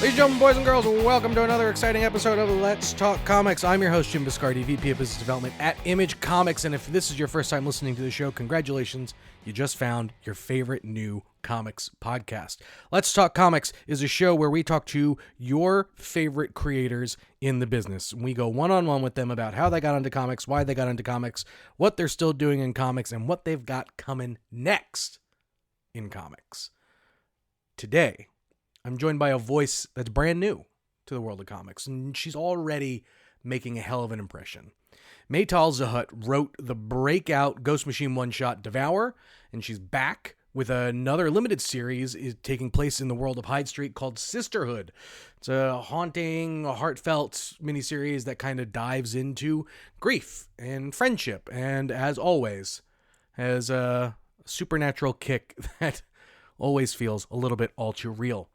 Ladies and gentlemen, boys and girls, welcome to another exciting episode of Let's Talk Comics. I'm your host, Jim Biscardi, VP of Business Development at Image Comics, and if this is your first time listening to the show, congratulations, you just found your favorite new comics podcast. Let's Talk Comics is a show where we talk to your favorite creators in the business. We go one-on-one with them about how they got into comics, why they got into comics, what they're still doing in comics, and what they've got coming next in comics. Today, I'm joined by a voice that's brand new to the world of comics, and she's already making a hell of an impression. Maytal Zchut wrote the breakout Ghost Machine one-shot Devour, and she's back with another limited series taking place in the world of Hyde Street called Sisterhood. It's a haunting, heartfelt miniseries that kind of dives into grief and friendship, and as always, has a supernatural kick that always feels a little bit all too real.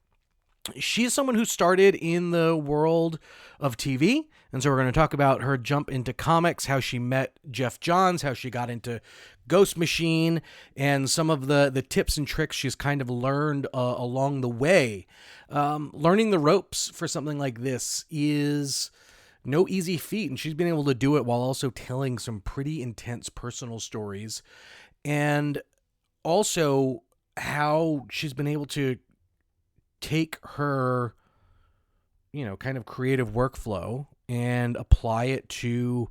She's someone who started in the world of TV, and so we're going to talk about her jump into comics, how she met Jeff Johns, how she got into Ghost Machine, and some of the tips and tricks she's kind of learned along the way. Learning the ropes for something like this is no easy feat, and she's been able to do it while also telling some pretty intense personal stories, and also how she's been able to take her, kind of creative workflow and apply it to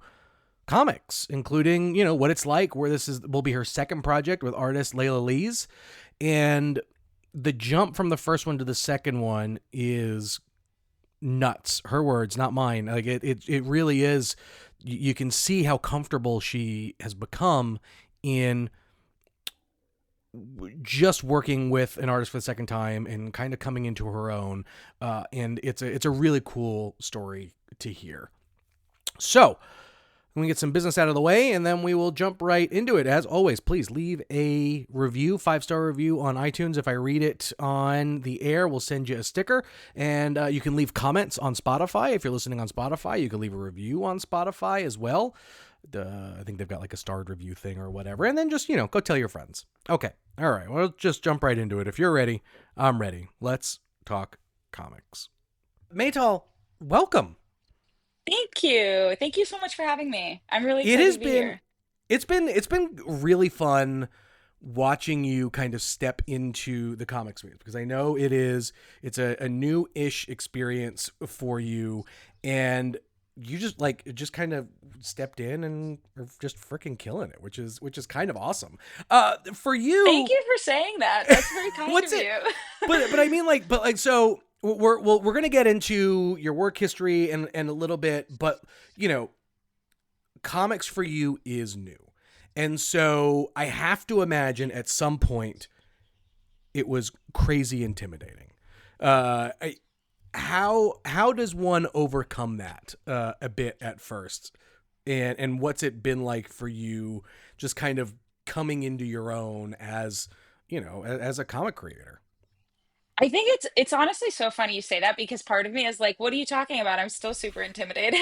comics, including, what it's like, where will be her second project with artist Layla Lees. And the jump from the first one to the second one is nuts. Her words, not mine. Like it really is. You can see how comfortable she has become in just working with an artist for the second time and kind of coming into her own. And it's a really cool story to hear. So we get some business out of the way, and then we will jump right into it. As always, please leave a review, 5-star review on iTunes. If I read it on the air, we'll send you a sticker. And you can leave comments on Spotify. If you're listening on Spotify, you can leave a review on Spotify as well. I think they've got like a starred review thing or whatever. And then just, go tell your friends. Okay. All right. Well, just jump right into it. If you're ready, I'm ready. Let's talk comics. Maytal, welcome. Thank you. Thank you so much for having me. I'm really excited to be here. It's been really fun watching you kind of step into the comics space, because I know it's a new-ish experience for you, and you just kind of stepped in and are just freaking killing it, which is kind of awesome. For you, Thank you for saying that. That's very kind of you. but I mean, so we're gonna get into your work history and a little bit, but comics for you is new, and so I have to imagine at some point it was crazy intimidating. How does one overcome that a bit at first, and what's it been like for you just kind of coming into your own as as a comic creator? I think it's honestly so funny you say that, because part of me is like, what are you talking about? I'm still super intimidated.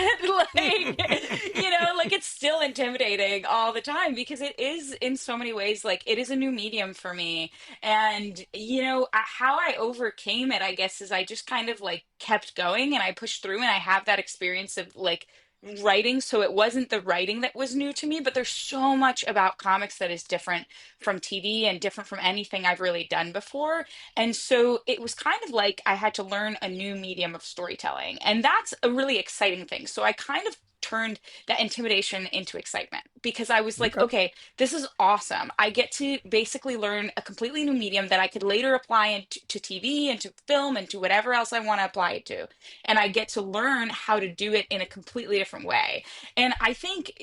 Like it's still intimidating all the time, because it is in so many ways, like it is a new medium for me. And how I overcame it, I guess, is I just kind of like kept going and I pushed through, and I have that experience of like writing. So it wasn't the writing that was new to me, but there's so much about comics that is different from TV and different from anything I've really done before. And so it was kind of like I had to learn a new medium of storytelling. And that's a really exciting thing. So I kind of turned that intimidation into excitement, because I was like, Okay. okay, this is awesome. I get to basically learn a completely new medium that I could later apply into to TV and to film and to whatever else I want to apply it to. And I get to learn how to do it in a completely different way. And I think,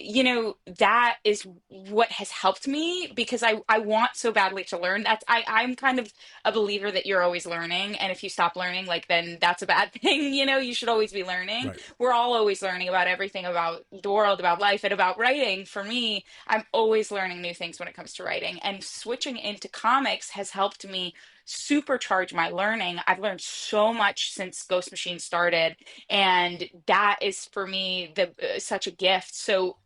that is what has helped me, because I want so badly to learn. I'm kind of a believer that you're always learning, and if you stop learning, like, then that's a bad thing. You should always be learning. Right. We're all always learning about everything, about the world, about life, and about writing. For me, I'm always learning new things when it comes to writing, and switching into comics has helped me supercharge my learning. I've learned so much since Ghost Machine started, and that is for me the such a gift. So,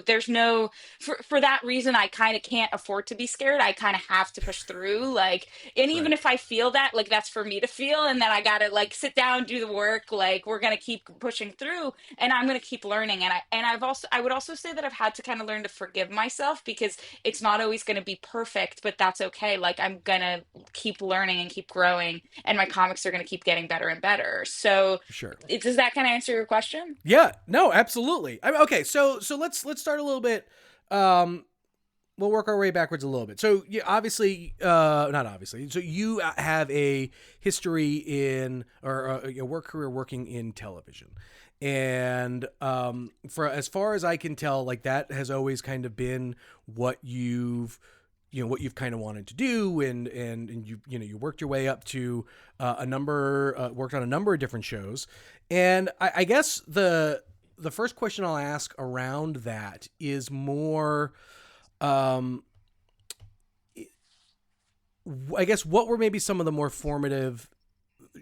there's no for that reason I kind of can't afford to be scared. I kind of have to push through, like, and even Right. if I feel that, like, that's for me to feel, and then I got to like sit down, do the work, like we're going to keep pushing through, and I'm going to keep learning. I would also say that I've had to kind of learn to forgive myself, because it's not always going to be perfect, but that's okay. Like, I'm going to keep learning and keep growing, and my comics are going to keep getting better and better. So, Sure. does that kind of answer your question? Yeah. No, absolutely. Okay. So let's start a little bit. Um, we'll work our way backwards a little bit. So, yeah, obviously, not obviously. So you have a history in, or a work career working in television, and for as far as I can tell, like, that has always kind of been what what you've kind of wanted to do, and you worked your way up to worked on a number of different shows, and I guess the first question I'll ask around that is more, um, I guess, what were maybe some of the more formative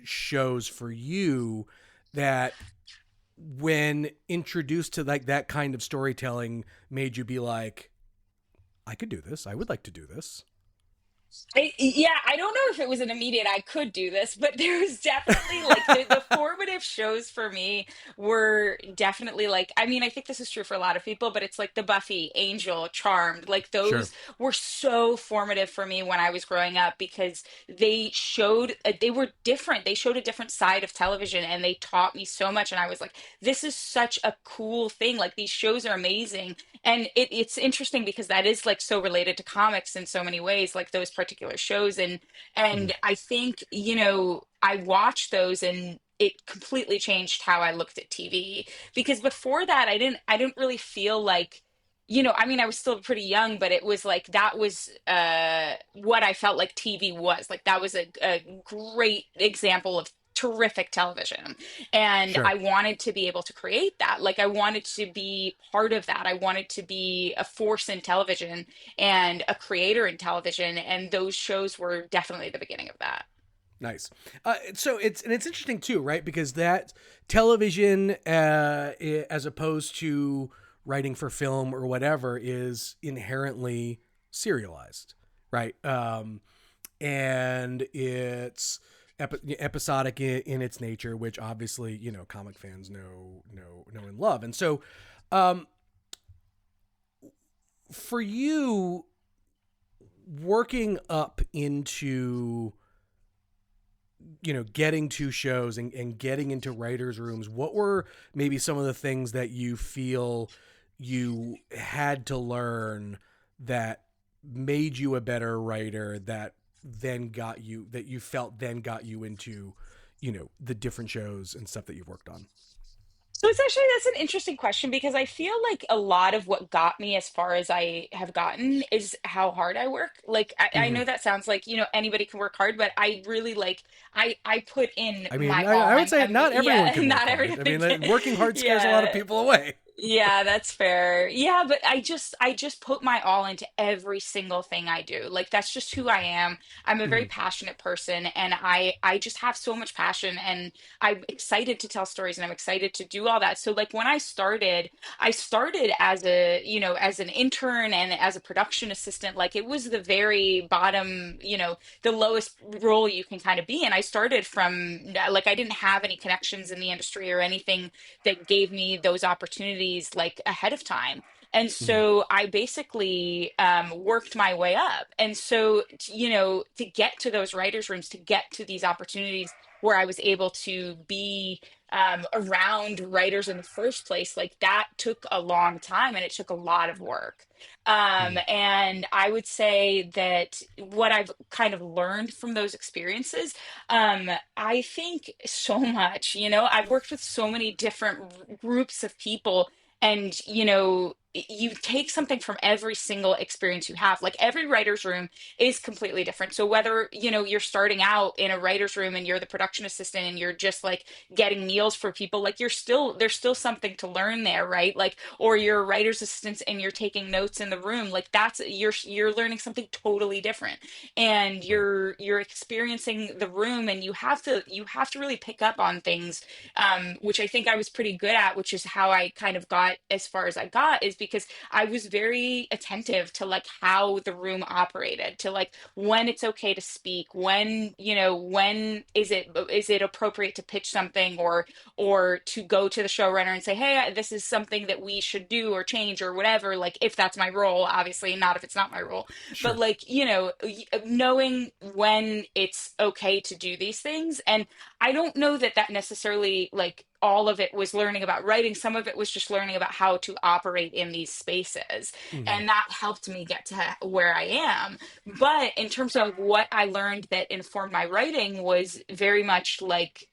shows for you that, when introduced to like that kind of storytelling, made you be like, I could do this. I would like to do this. Yeah, I don't know if it was an immediate I could do this, but there was definitely like the formative shows for me were definitely like, I mean, I think this is true for a lot of people, but it's like the Buffy, Angel, Charmed, like Sure. those were so formative for me when I was growing up, because they were different. They showed a different side of television, and they taught me so much, and I was like, this is such a cool thing. Like, these shows are amazing. And it's interesting because that is like so related to comics in so many ways, like those particular shows. Mm, And I think, I watched those, and it completely changed how I looked at TV. Because before that, I didn't really feel like, I mean, I was still pretty young, but it was like that was what I felt like TV was. Like, that was a great example of terrific television, and sure. I wanted to be able to create that. Like, I wanted to be part of that. I wanted to be a force in television and a creator in television, and those shows were definitely the beginning of that. Nice. So it's interesting too, right? Because that television, as opposed to writing for film or whatever, is inherently serialized, right? And it's episodic in its nature, which obviously comic fans know and love. And so, um, for you, working up into getting to shows, and getting into writers' rooms, what were maybe some of the things that you feel you had to learn that made you a better writer, that you felt then got you into the different shows and stuff that you've worked on? So that's an interesting question, because I feel like a lot of what got me as far as I have gotten is how hard I work. Like, I Mm-hmm. know that sounds like, anybody can work hard, but I really like, I put in I mean, my I all. would say not everyone Yeah, can work not hard. I everybody mean, can. working hard scares a lot of Yeah. people away. Yeah, that's fair. Yeah, but I just put my all into every single thing I do. Like, that's just who I am. I'm a very Mm-hmm. passionate person, and I just have so much passion, and I'm excited to tell stories, and I'm excited to do all that. So, like, when I started as as an intern and as a production assistant. Like, it was the very bottom, the lowest role you can kind of be. And I started from, like, I didn't have any connections in the industry or anything that gave me those opportunities like ahead of time. And Mm-hmm. so I basically worked my way up. And so, to get to those writers' rooms, to get to these opportunities where I was able to be around writers in the first place, like, that took a long time, and it took a lot of work. And I would say that what I've kind of learned from those experiences, I think so much. I've worked with so many different groups of people, and you take something from every single experience you have. Like every writer's room is completely different. So whether, you're starting out in a writer's room and you're the production assistant and you're just like getting meals for people, like there's still something to learn there, right? Like, or you're a writer's assistant and you're taking notes in the room, like you're learning something totally different. And Right. you're experiencing the room, and you have to really pick up on things, which I think I was pretty good at, which is how I kind of got as far as I got, is because I was very attentive to like how the room operated, to like when it's okay to speak, when is it appropriate to pitch something, or to go to the showrunner and say, hey, this is something that we should do or change or whatever, like if that's my role, obviously not if it's not my role, but Sure. like, knowing when it's okay to do these things. And I don't know that that necessarily, like, all of it was learning about writing. Some of it was just learning about how to operate in these spaces. Hmm. And that helped me get to where I am. But in terms of what I learned that informed my writing was very much like,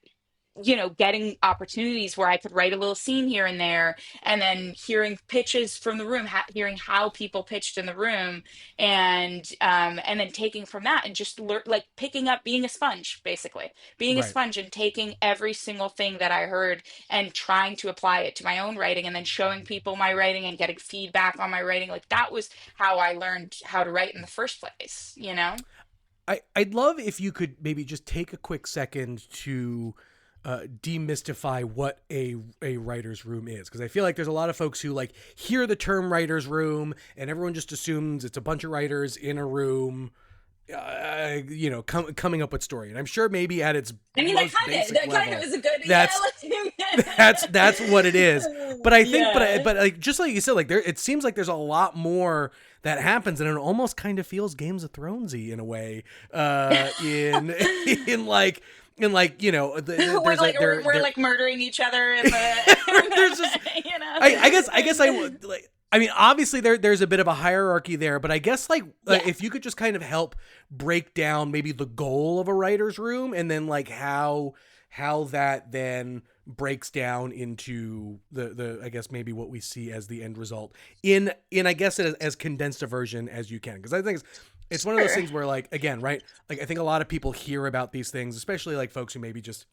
getting opportunities where I could write a little scene here and there, and then hearing pitches from the room, hearing how people pitched in the room, and then taking from that and just like picking up, being a sponge, basically being a Right. sponge and taking every single thing that I heard and trying to apply it to my own writing, and then showing people my writing and getting feedback on my writing. Like that was how I learned how to write in the first place. I'd love if you could maybe just take a quick second to demystify what a writer's room is, because I feel like there's a lot of folks who like hear the term writer's room and everyone just assumes it's a bunch of writers in a room, coming up with story. And I'm sure maybe at its I mean, most basic that kind of level, is a good, yeah. that's that's what it is. But I think, Yeah. but like just like you said, like there, it seems like there's a lot more that happens, and it almost kind of feels Games of Thronesy in a way. In in like we're there's like like we're there like murdering each other in the, there's just you know. I guess I would like. I mean, obviously there's a bit of a hierarchy there, but I guess like Yeah. if you could just kind of help break down maybe the goal of a writer's room, and then like how that then breaks down into the I guess maybe what we see as the end result in I guess as condensed a version as you can, because I think it's one of those Sure. things where like again, right, like I think a lot of people hear about these things, especially like folks who maybe just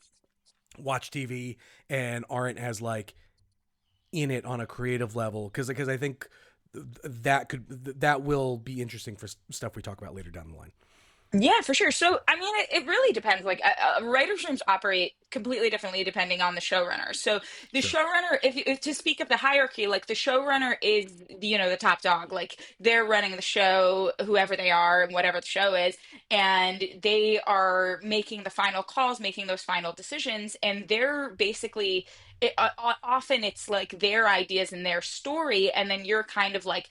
watch TV and aren't as like in it on a creative level, because I think that will be interesting for stuff we talk about later down the line. Yeah, for sure. So, I mean, it really depends. Like, writers' rooms operate completely differently depending on the showrunner. So, the Sure. showrunner, if to speak of the hierarchy, like the showrunner is, the top dog. Like, they're running the show, whoever they are, and whatever the show is, and they are making the final calls, making those final decisions, and they're basically. Often it's like their ideas and their story, and then you're kind of like,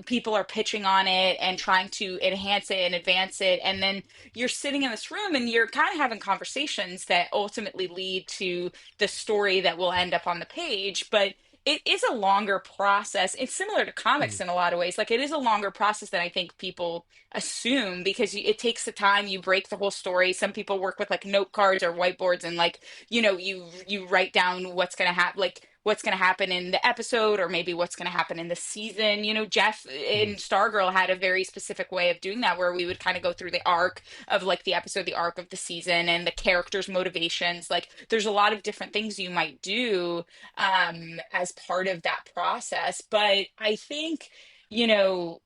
people are pitching on it and trying to enhance it and advance it, and then you're sitting in this room and you're kind of having conversations that ultimately lead to the story that will end up on the page. But it is a longer process. It's similar to Mm. comics in a lot of ways. Like, it is a longer process than I think people assume, because it takes the time. You break the whole story. Some people work with like note cards or whiteboards, and like, you write down what's going to happen, like what's going to happen in the episode, or maybe what's going to happen in the season. Jeff Mm. in Stargirl had a very specific way of doing that, where we would kind of go through the arc of like the episode, the arc of the season, and the characters' motivations. Like, there's a lot of different things you might do as part of that process. But I think, you know,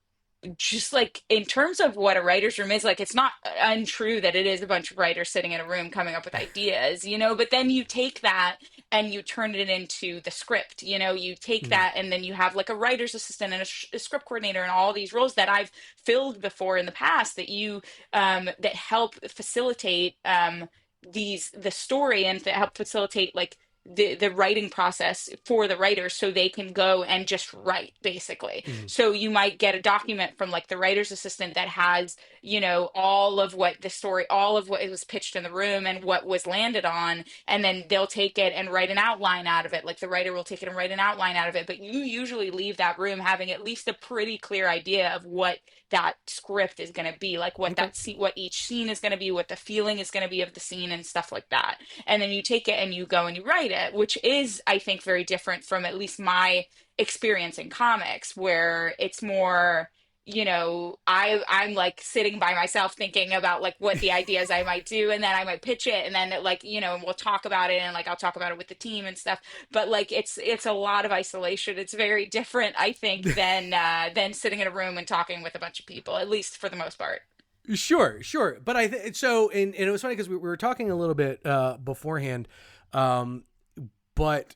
just like in terms of what a writer's room is, like, it's not untrue that it is a bunch of writers sitting in a room coming up with ideas, but then you take that and you turn it into the script. You take Mm. that, and then you have like a writer's assistant and a script coordinator and all these roles that I've filled before in the past, that help facilitate the story, and that help facilitate like the writing process for the writers, so they can go and just write, basically. Mm. So you might get a document from like the writer's assistant that has, all of what the story, all of what it was pitched in the room and what was landed on, and then they'll take it and write an outline out of it. Like, the writer will take it and write an outline out of it, but you usually leave that room having at least a pretty clear idea of what that script is going to be, like what Okay. what each scene is going to be, what the feeling is going to be of the scene, and stuff like that. And then you take it and you go and you write it, which is, I think, very different from at least my experience in comics, where it's more, I'm like sitting by myself thinking about like what the ideas I might do, and then I might pitch it, and then like, we'll talk about it, and like I'll talk about it with the team and stuff. But like it's a lot of isolation. It's very different, I think, than sitting in a room and talking with a bunch of people, at least for the most part. Sure, sure. But I think so, and it was funny because we were talking a little bit beforehand, um, but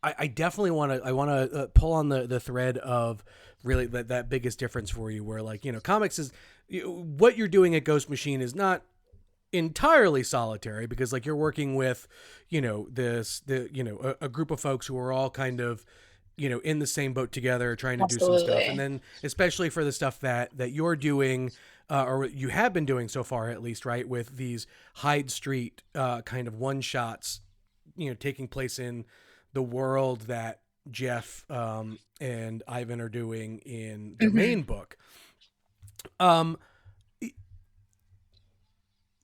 I definitely want to pull on the thread of really that biggest difference for you, where like comics is what you're doing at Ghost Machine is not entirely solitary, because like you're working with a group of folks who are all kind of in the same boat together trying to do some stuff, and Absolutely. then especially for the stuff that you're doing, or you have been doing so far at least, right, with these Hyde Street kind of one shots taking place in the world that Jeff and Ivan are doing in their Hmm. main book. um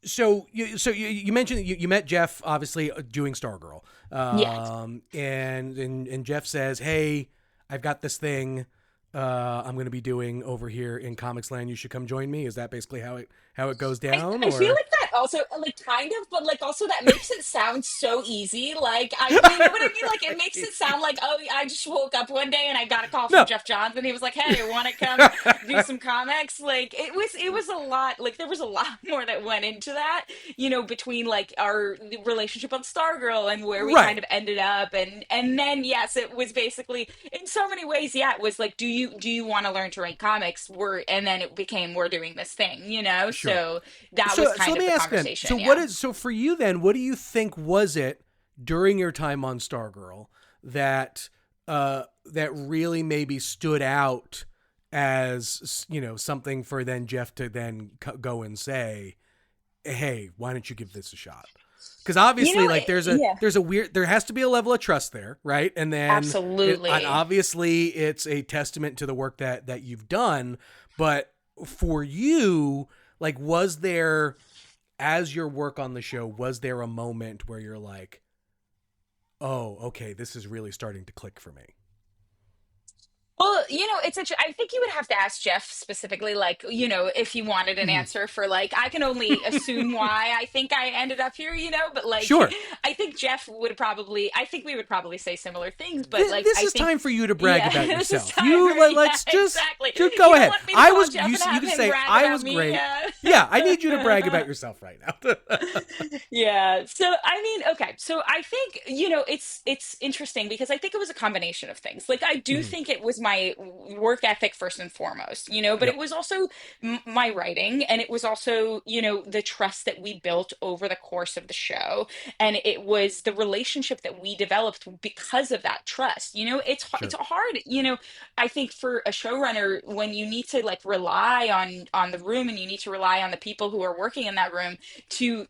so you mentioned that you met Jeff obviously doing Stargirl, Yes. and Jeff says, "Hey, I've got this thing I'm going to be doing over here in Comics Land. You should come join me." Is that basically how it goes I, down, I feel or like that also, like, kind of, but like also that makes it sound so easy. Like, you know what I mean? Like, it makes it sound like, oh, I just woke up one day and I got a call from no? Jeff Johns, and he was like, hey, want to come do some comics? Like, it was a lot. Like, there was a lot more that went into that, between like our relationship on Stargirl and where we kind Right. of ended up, and then yes, it was basically in so many ways, yeah, it was like, do you want to learn to write comics? And then it became, we're doing this thing, Sure. so that was So kind let of me the ask then. conversation. Yeah. So for you then, what do you think was it during your time on Stargirl that that really maybe stood out as something for then Jeff to then go and say, "Hey, why don't you give this a shot?" Because obviously, like Yeah, there has to be a level of trust there, right? And absolutely. obviously it's a testament to the work that you've done. But for you, like, was there, as your work on the show, was there a moment where you're like, oh, okay, this is really starting to click for me? Well, I think you would have to ask Jeff specifically, like, if he wanted an Mhm. answer for, like, I can only assume why I think I ended up here, but like, Sure. I think I think we would probably say similar things, but like, This I is think, time for you to brag yeah, about this is yourself. time for You me. Yeah, let's exactly. just go You don't ahead. want me to call Jeff and You have can him say brag I about was me. great. Yeah, I need you to brag about yourself right now. Yeah. So I mean, okay. So I think, it's interesting because I think it was a combination of things. Like, I do Mhm. think it was my work ethic first and foremost, but it Yep. was also my writing, and it was also, the trust that we built over the course of the show, and it was the relationship that we developed because of that trust. It's Sure. hard, I think, for a showrunner, when you need to like rely on the room, and you need to rely on the people who are working in that room to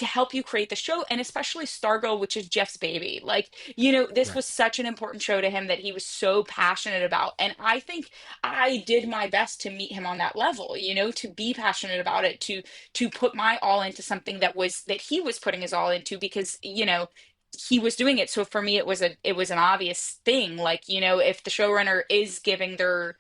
help you create the show, and especially Stargirl, which is Jeff's baby. Like, this Right. was such an important show to him that he was so passionate about, and I think I did my best to meet him on that level, to be passionate about it, to put my all into something that he was putting his all into, because he was doing it. So for me, it was an obvious thing. Like, if the showrunner is giving their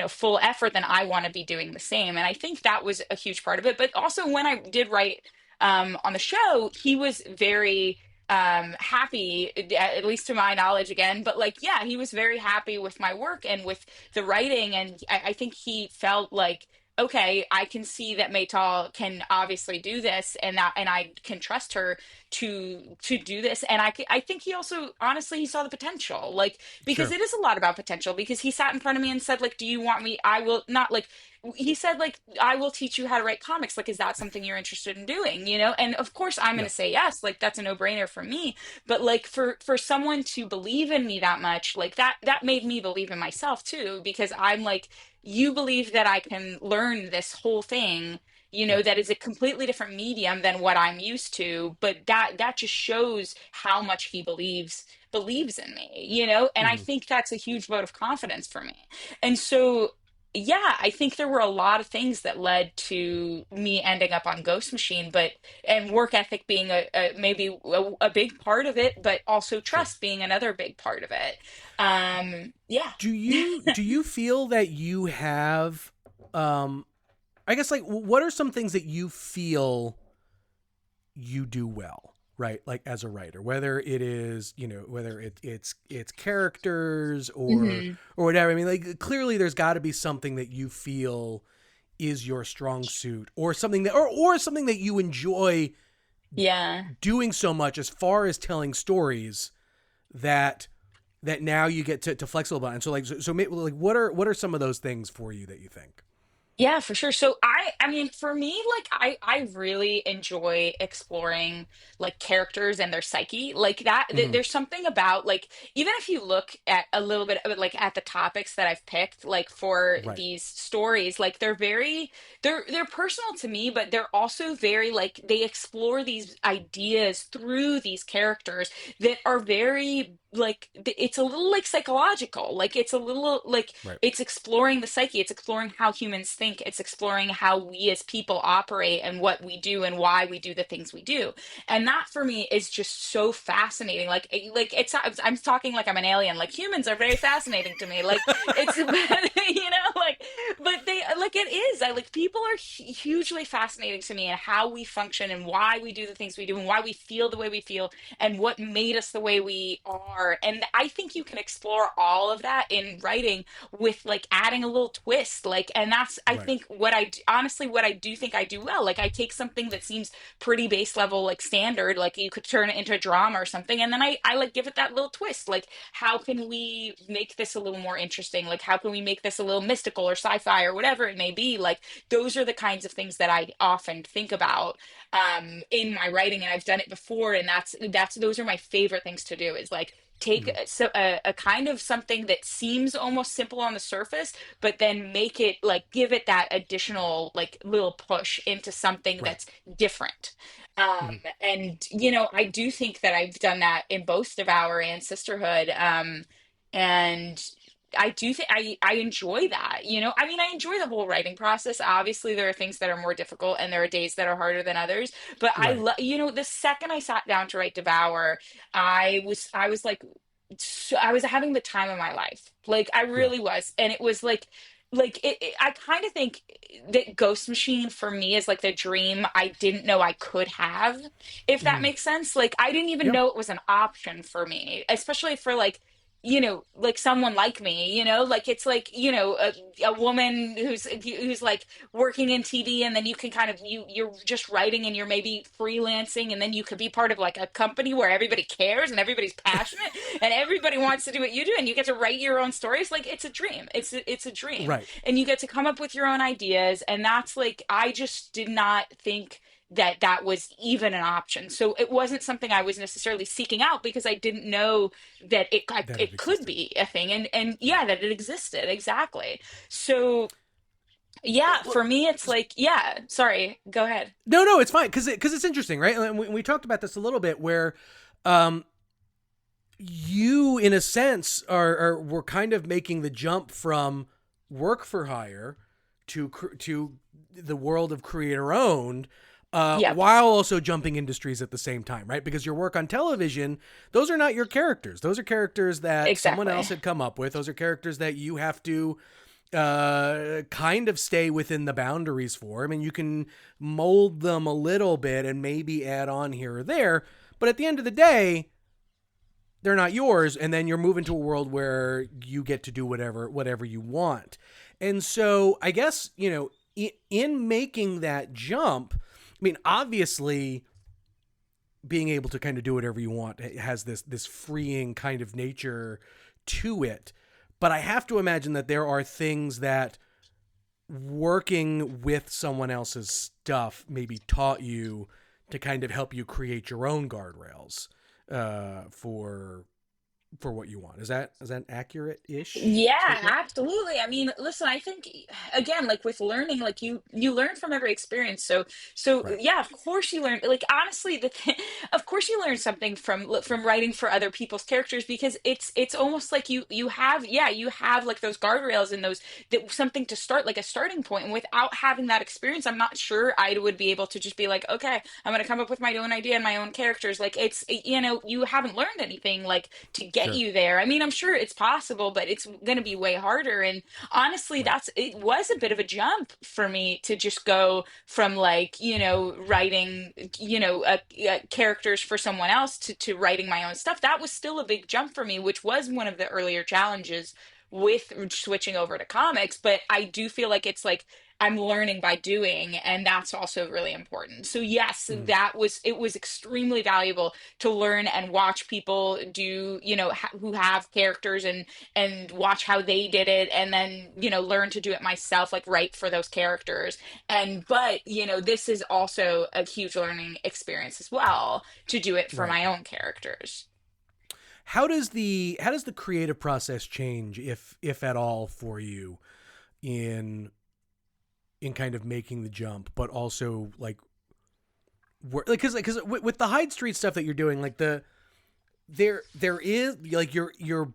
full effort, then I want to be doing the same. And I think that was a huge part of it. But also, when I did write on the show, he was very happy, at least to my knowledge, again, but like, yeah, he was very happy with my work and with the writing, and I think he felt like, okay, I can see that Maytal can obviously do this, and I can trust her to do this. And I think he also, honestly, he saw the potential, like, because Sure. it is a lot about potential, because he sat in front of me and said, like, do you want me, I will not, like, he said, like, I will teach you how to write comics, like, is that something you're interested in doing, and of course I'm going Yeah. to say yes, like, that's a no-brainer for me. But like, for someone to believe in me that much, like, that made me believe in myself too, because I'm like, you believe that I can learn this whole thing, Yeah. that is a completely different medium than what I'm used to, but that just shows how much he believes in me, and I Hmm. think that's a huge vote of confidence for me. And so, yeah, I think there were a lot of things that led to me ending up on Ghost Machine, but and work ethic being maybe a big part of it, but also Sure. trust being another big part of it. Yeah. Do you feel that you have um I guess like what are some things that you feel you do well, right? Like as a writer, whether it is, whether it's characters Hmm. or whatever. I mean, like clearly there's got to be something that you feel is your strong suit, or something that or something that you enjoy Yeah. doing so much as far as telling stories that now you get to flexible about it. And so like what are some of those things for you that you think? Yeah, for sure. So I mean for me like I really enjoy exploring like characters and their psyche. Like that Mm-hmm. there's something about like even if you look at a little bit of it like at the topics that I've picked like for Right. these stories, like they're personal to me, but they're also very like they explore these ideas through these characters that are very like it's a little like psychological. Like it's a little like Right. it's exploring the psyche, it's exploring how humans think, it's exploring how we as people operate and what we do and why we do the things we do. And that for me is just so fascinating. Like it's I'm talking like I'm an alien. Like humans are very fascinating to me. Like it's like but they like it is. I like people are hugely fascinating to me and how we function and why we do the things we do and why we feel the way we feel and what made us the way we are. And I think you can explore all of that in writing with like adding a little twist. Like, and that's, I Right. think, honestly, what I do think I do well. Like, I take something that seems pretty base level, like standard, like you could turn it into a drama or something. And then I like give it that little twist. Like, how can we make this a little more interesting? Like, how can we make this a little mystical or sci fi or whatever it may be? Like, those are the kinds of things that I often think about in my writing, and I've done it before, and that's those are my favorite things to do is like take Mm-hmm. a kind of something that seems almost simple on the surface, but then make it like give it that additional like little push into something Right. that's different. Mm-hmm. And I do think that I've done that in both Devour and Sisterhood. And I do think I enjoy that. I mean, I enjoy the whole writing process. Obviously, there are things that are more difficult and there are days that are harder than others. But I Right. love, the second I sat down to write Devour, I was like, so I was having the time of my life. Like I Yeah. really was. And it was like I kind of think that Ghost Machine for me is like the dream I didn't know I could have, if that Mm-hmm. makes sense. Like I didn't even Yeah. know it was an option for me, especially for like like someone like me, like it's like, a woman who's like working in TV, and then you can kind of you're just writing and you're maybe freelancing, and then you could be part of like a company where everybody cares and everybody's passionate and everybody wants to do what you do, and you get to write your own stories. Like it's a dream. It's a dream. Right. And you get to come up with your own ideas, and that's like I just did not think that that was even an option. So it wasn't something I was necessarily seeking out because I didn't know that That it it could existed. be a thing, and Yeah. yeah, that it existed exactly. So yeah, Well, for me it's like yeah, sorry, go ahead. no, it's fine because it's interesting, right? And we talked about this a little bit, where um, you, in a sense, are were kind of making the jump from work for hire to the world of creator owned. Yep. While also jumping industries at the same time, right? Because your work on television, those are not your characters. Those are characters that someone Exactly. else had come up with. Those are characters that you have to kind of stay within the boundaries for. I mean, you can mold them a little bit and maybe add on here or there, but at the end of the day, they're not yours. And then you're moving to a world where you get to do whatever you want. And so I guess, in making that jump, I mean, obviously being able to kind of do whatever you want has this freeing kind of nature to it. But I have to imagine that there are things that working with someone else's stuff maybe taught you to kind of help you create your own guardrails for for what you want. Is that accurate ish Yeah, statement? absolutely. I mean, listen, I think again, like with learning, like you learn from every experience. So Right. yeah, of course you learn. Like honestly, of course you learn something from writing for other people's characters because it's almost like you have yeah, you have like those guardrails and those that something to start like a starting point. And without having that experience, I'm not sure I would be able to just be like, okay, I'm going to come up with my own idea and my own characters. Like it's you haven't learned anything like to get Sure. you there. I mean, I'm sure it's possible, but it's going to be way harder. And honestly, Right. it was a bit of a jump for me to just go from like, writing, characters for someone else to writing my own stuff. That was still a big jump for me, which was one of the earlier challenges with switching over to comics. But I do feel like it's like, I'm learning by doing, and that's also really important. So yes, Mhm. it was extremely valuable to learn and watch people do who have characters and watch how they did it and then learn to do it myself, like write for those characters. And but this is also a huge learning experience as well to do it for Right. my own characters. How does the creative process change, if at all, for you in kind of making the jump, but also like because with the Hyde Street stuff that you're doing, like there is like you're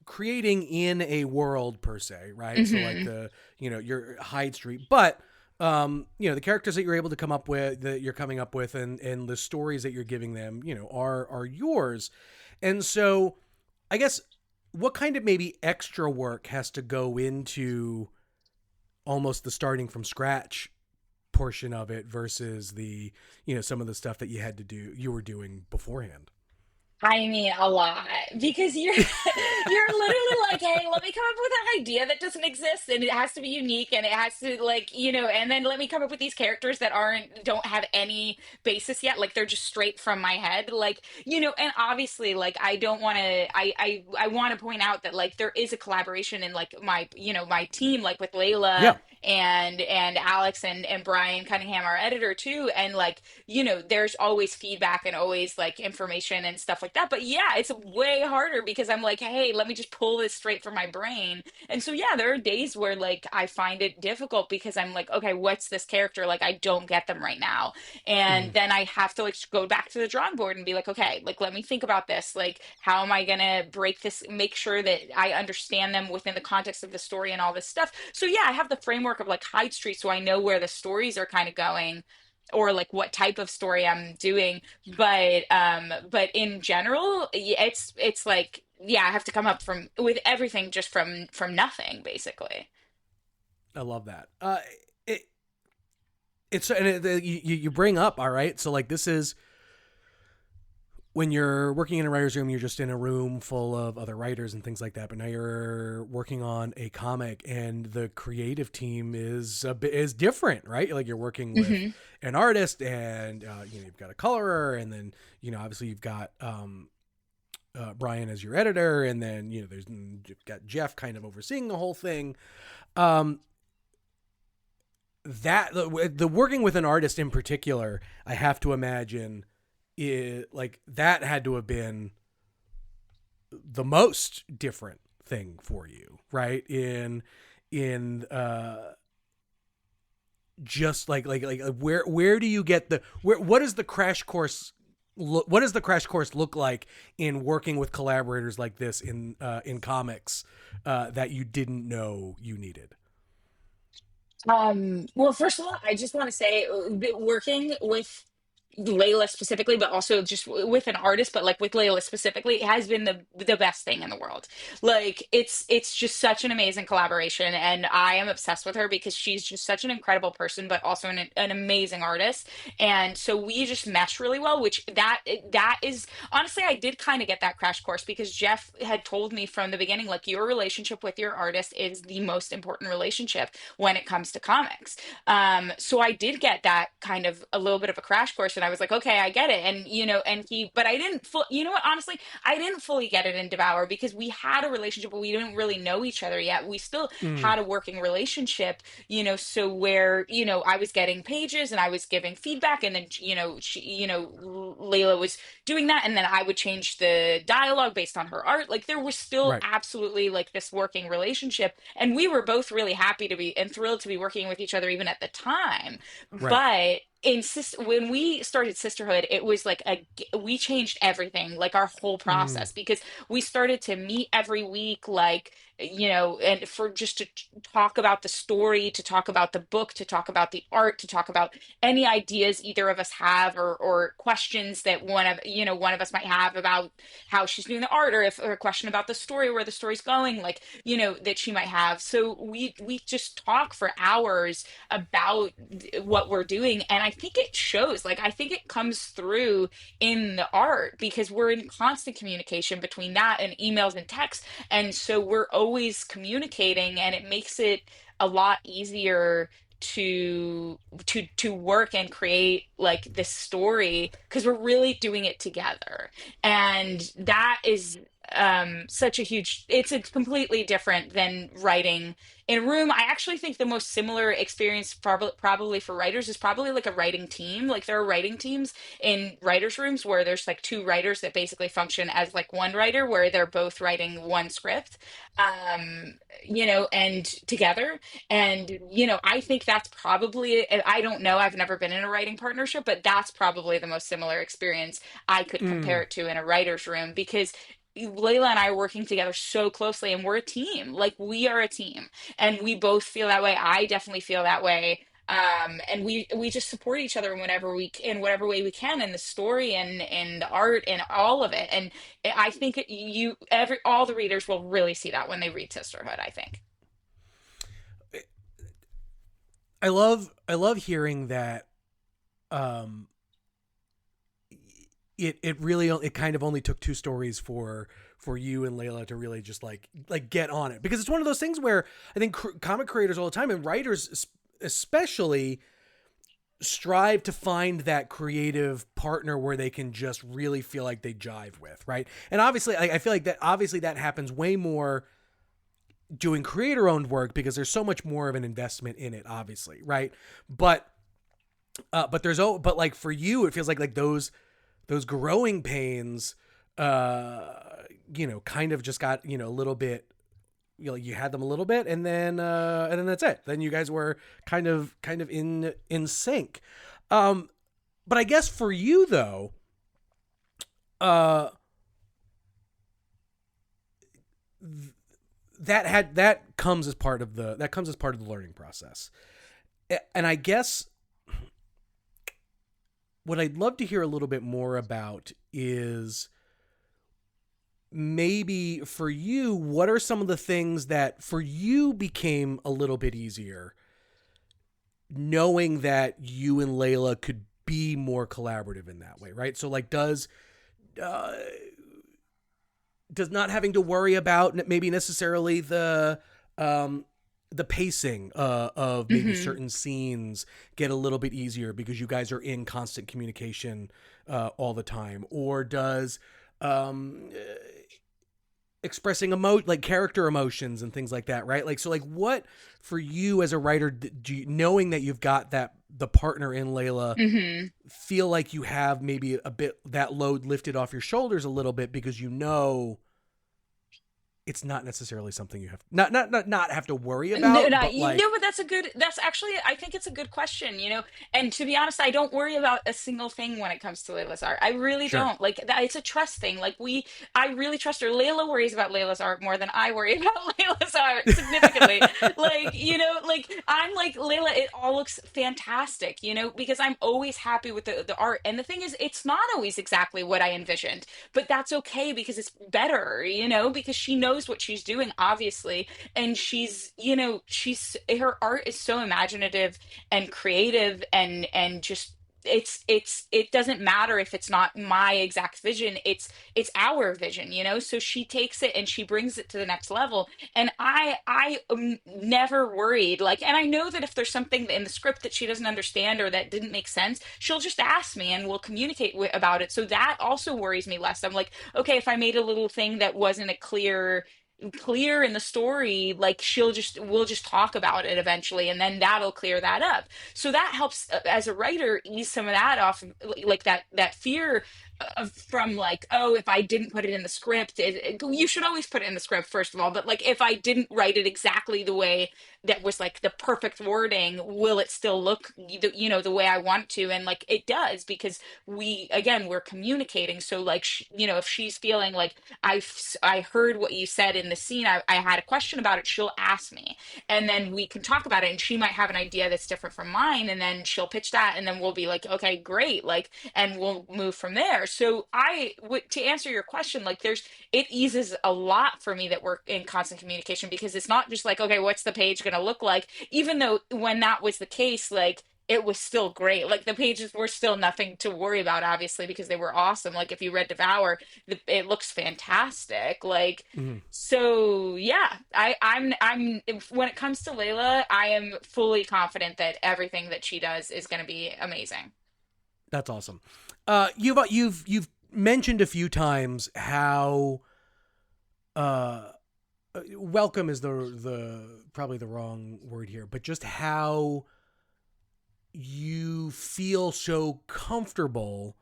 creating in a world per se, right? So like Hmm. the your Hyde Street, but the characters that you're able to come up with, that you're coming up with, and the stories that you're giving them, are yours. And so I guess what kind of maybe extra work has to go into almost the starting from scratch portion of it versus the some of the stuff that you were doing beforehand? I mean, a lot because you're literally like, hey, let me come up with an idea that doesn't exist, and it has to be unique, and it has to like, and then let me come up with these characters that don't have any basis yet, like they're just straight from my head, like and obviously, like I don't want to, I want to point out that like there is a collaboration in like my my team, like with Layla Yeah. and Alex and Brian Cunningham, our editor too, and like there's always feedback and always like information and stuff like that. But yeah, it's way harder because I'm like, hey, let me just pull this straight from my brain. And so, yeah, there are days where like I find it difficult because I'm like, okay, what's this character? Like, I don't get them right now. And Mhm. then I have to like go back to the drawing board and be like, okay, like, let me think about this. Like, how am I going to break this, make sure that I understand them within the context of the story and all this stuff. So, yeah, I have the framework of like Hyde Street so I know where the stories are kind of going or like what type of story I'm doing. But in general, it's like yeah, I have to come up from with everything just from nothing basically. I love that. It it's and you bring up, all right. So like this is when you're working in a writer's room, you're just in a room full of other writers and things like that. But now you're working on a comic, and the creative team is different, right? Like you're working with Hmm. an artist, and you've got a colorer, and then obviously you've got Brian as your editor, and then you've got Jeff kind of overseeing the whole thing. Um, that the working with an artist in particular, I have to imagine like that had to have been the most different thing for you, right? In just like where do you get what is the crash course what does the crash course look like in working with collaborators like this in comics that you didn't know you needed? Well, first of all, I just want to say that working with Layla specifically, but also just with an artist, but like with Layla specifically, it has been the best thing in the world. Like it's just such an amazing collaboration, and I am obsessed with her because she's just such an incredible person, but also an amazing artist. And so we just mesh really well. Which that is honestly, I did kind of get that crash course because Jeff had told me from the beginning, like your relationship with your artist is the most important relationship when it comes to comics. So I did get that kind of a little bit of a crash course, and and I was like, okay, I get it. And and but I didn't you know what, honestly, I didn't fully get it in Devour because we had a relationship, but we didn't really know each other yet. We still Mm, had a working relationship, so where, I was getting pages and I was giving feedback, and then, Layla was doing that, and then I would change the dialogue based on her art. Like there was still right. absolutely like this working relationship, and we were both really happy to be and thrilled to be working with each other even at the time. Right. But when we started Sisterhood, it was like we changed everything, like our whole Mm, process, because we started to meet every week, like, and for just to talk about the story, to talk about the book, to talk about the art, to talk about any ideas either of us have, or questions that one of us might have about how she's doing the art, or a question about the story, where the story's going, like, that she might have. So we just talk for hours about what we're doing, and I think it shows. Like I think it comes through in the art because we're in constant communication between that and emails and text, and so we're always communicating, and it makes it a lot easier to work and create like this story because we're really doing it together. And that is such a huge, it's a completely different than writing in a room. I actually think the most similar experience probably for writers is probably like a writing team. Like there are writing teams in writers rooms where there's like two writers that basically function as like one writer, where they're both writing one script, um and together. And I think that's probably, I don't know, I've never been in a writing partnership, but that's probably the most similar experience I could compare mm. it to in a writer's room, because Layla and I are working together so closely, and we're a team. Like we are a team, and we both feel that way. I definitely feel that way. And we just support each other in whatever way we can, in the story and the art and all of it. And I think all the readers will really see that when they read Sisterhood, I think. I love hearing that. Um, it really it kind of only took two stories for you and Layla to really just like get on it, because it's one of those things where I think comic creators all the time, and writers especially, strive to find that creative partner where they can just really feel like they jive with, right? And obviously I feel like that obviously that happens way more doing creator owned work because there's so much more of an investment in it, obviously, right? But there's but like for you it feels like those growing pains, uh kind of just got, a little bit, you had them a little bit, and then that's it. Then you guys were kind of in sync. um but I guess for you though, uh that comes as part of the learning process. And I guess what I'd love to hear a little bit more about is maybe for you, what are some of the things that for you became a little bit easier, knowing that you and Layla could be more collaborative in that way, right? So like uh, does not having to worry about maybe necessarily the pacing of maybe Hmm. certain scenes get a little bit easier because you guys are in constant communication all the time? Or does um, expressing like character emotions and things like that, right? Like, so like what for you as a writer, knowing that you've got the partner in Layla, Hmm. feel like you have maybe a bit that load lifted off your shoulders a little bit, because it's not necessarily something you have not have to worry No, about, no, but like but that's actually, I think it's a good question, and to be honest, I don't worry about a single thing when it comes to Layla's art. I really sure. don't. Like that, it's a trust thing. I really trust her. Layla worries about Layla's art more than I worry about Layla's art, significantly. Like, like I'm like, Layla, it all looks fantastic, because I'm always happy with the art. And the thing is, it's not always exactly what I envisioned, but that's okay because it's better, because she knows what she's doing, obviously. And she's her art is so imaginative and creative, and just it doesn't matter if it's not my exact vision. It's our vision, you know. So she takes it and she brings it to the next level. And I am never worried. Like, and I know that if there's something in the script that she doesn't understand or that didn't make sense, she'll just ask me and we'll communicate about it. So that also worries me less. I'm like, okay, if I made a little thing that wasn't a clear in the story, like we'll just talk about it eventually, and then that'll clear that up. So that helps, as a writer, ease some of that off, like that fear from like, oh, if I didn't put it in the script, you should always put it in the script first of all, but like if I didn't write it exactly the way that was like the perfect wording, will it still look, you know, the way I want to? And like it does, because we're communicating. So like you know, if she's feeling like I heard what you said in the scene, I had a question about it, she'll ask me, and then we can talk about it, and she might have an idea that's different from mine, and then she'll pitch that, and then we'll be like, okay, great, like, and we'll move from there. So to answer your question, like it eases a lot for me that we're in constant communication, because it's not just like, okay, what's the page going to look like? Even though when that was the case, like it was still great. Like the pages were still nothing to worry about, obviously, because they were awesome. Like if you read Devour, it looks fantastic. Like, Mhm. so yeah, I'm when it comes to Layla, I am fully confident that everything that she does is going to be amazing. That's awesome. You've mentioned a few times how uh welcome is the probably the wrong word here, but just how you feel so comfortable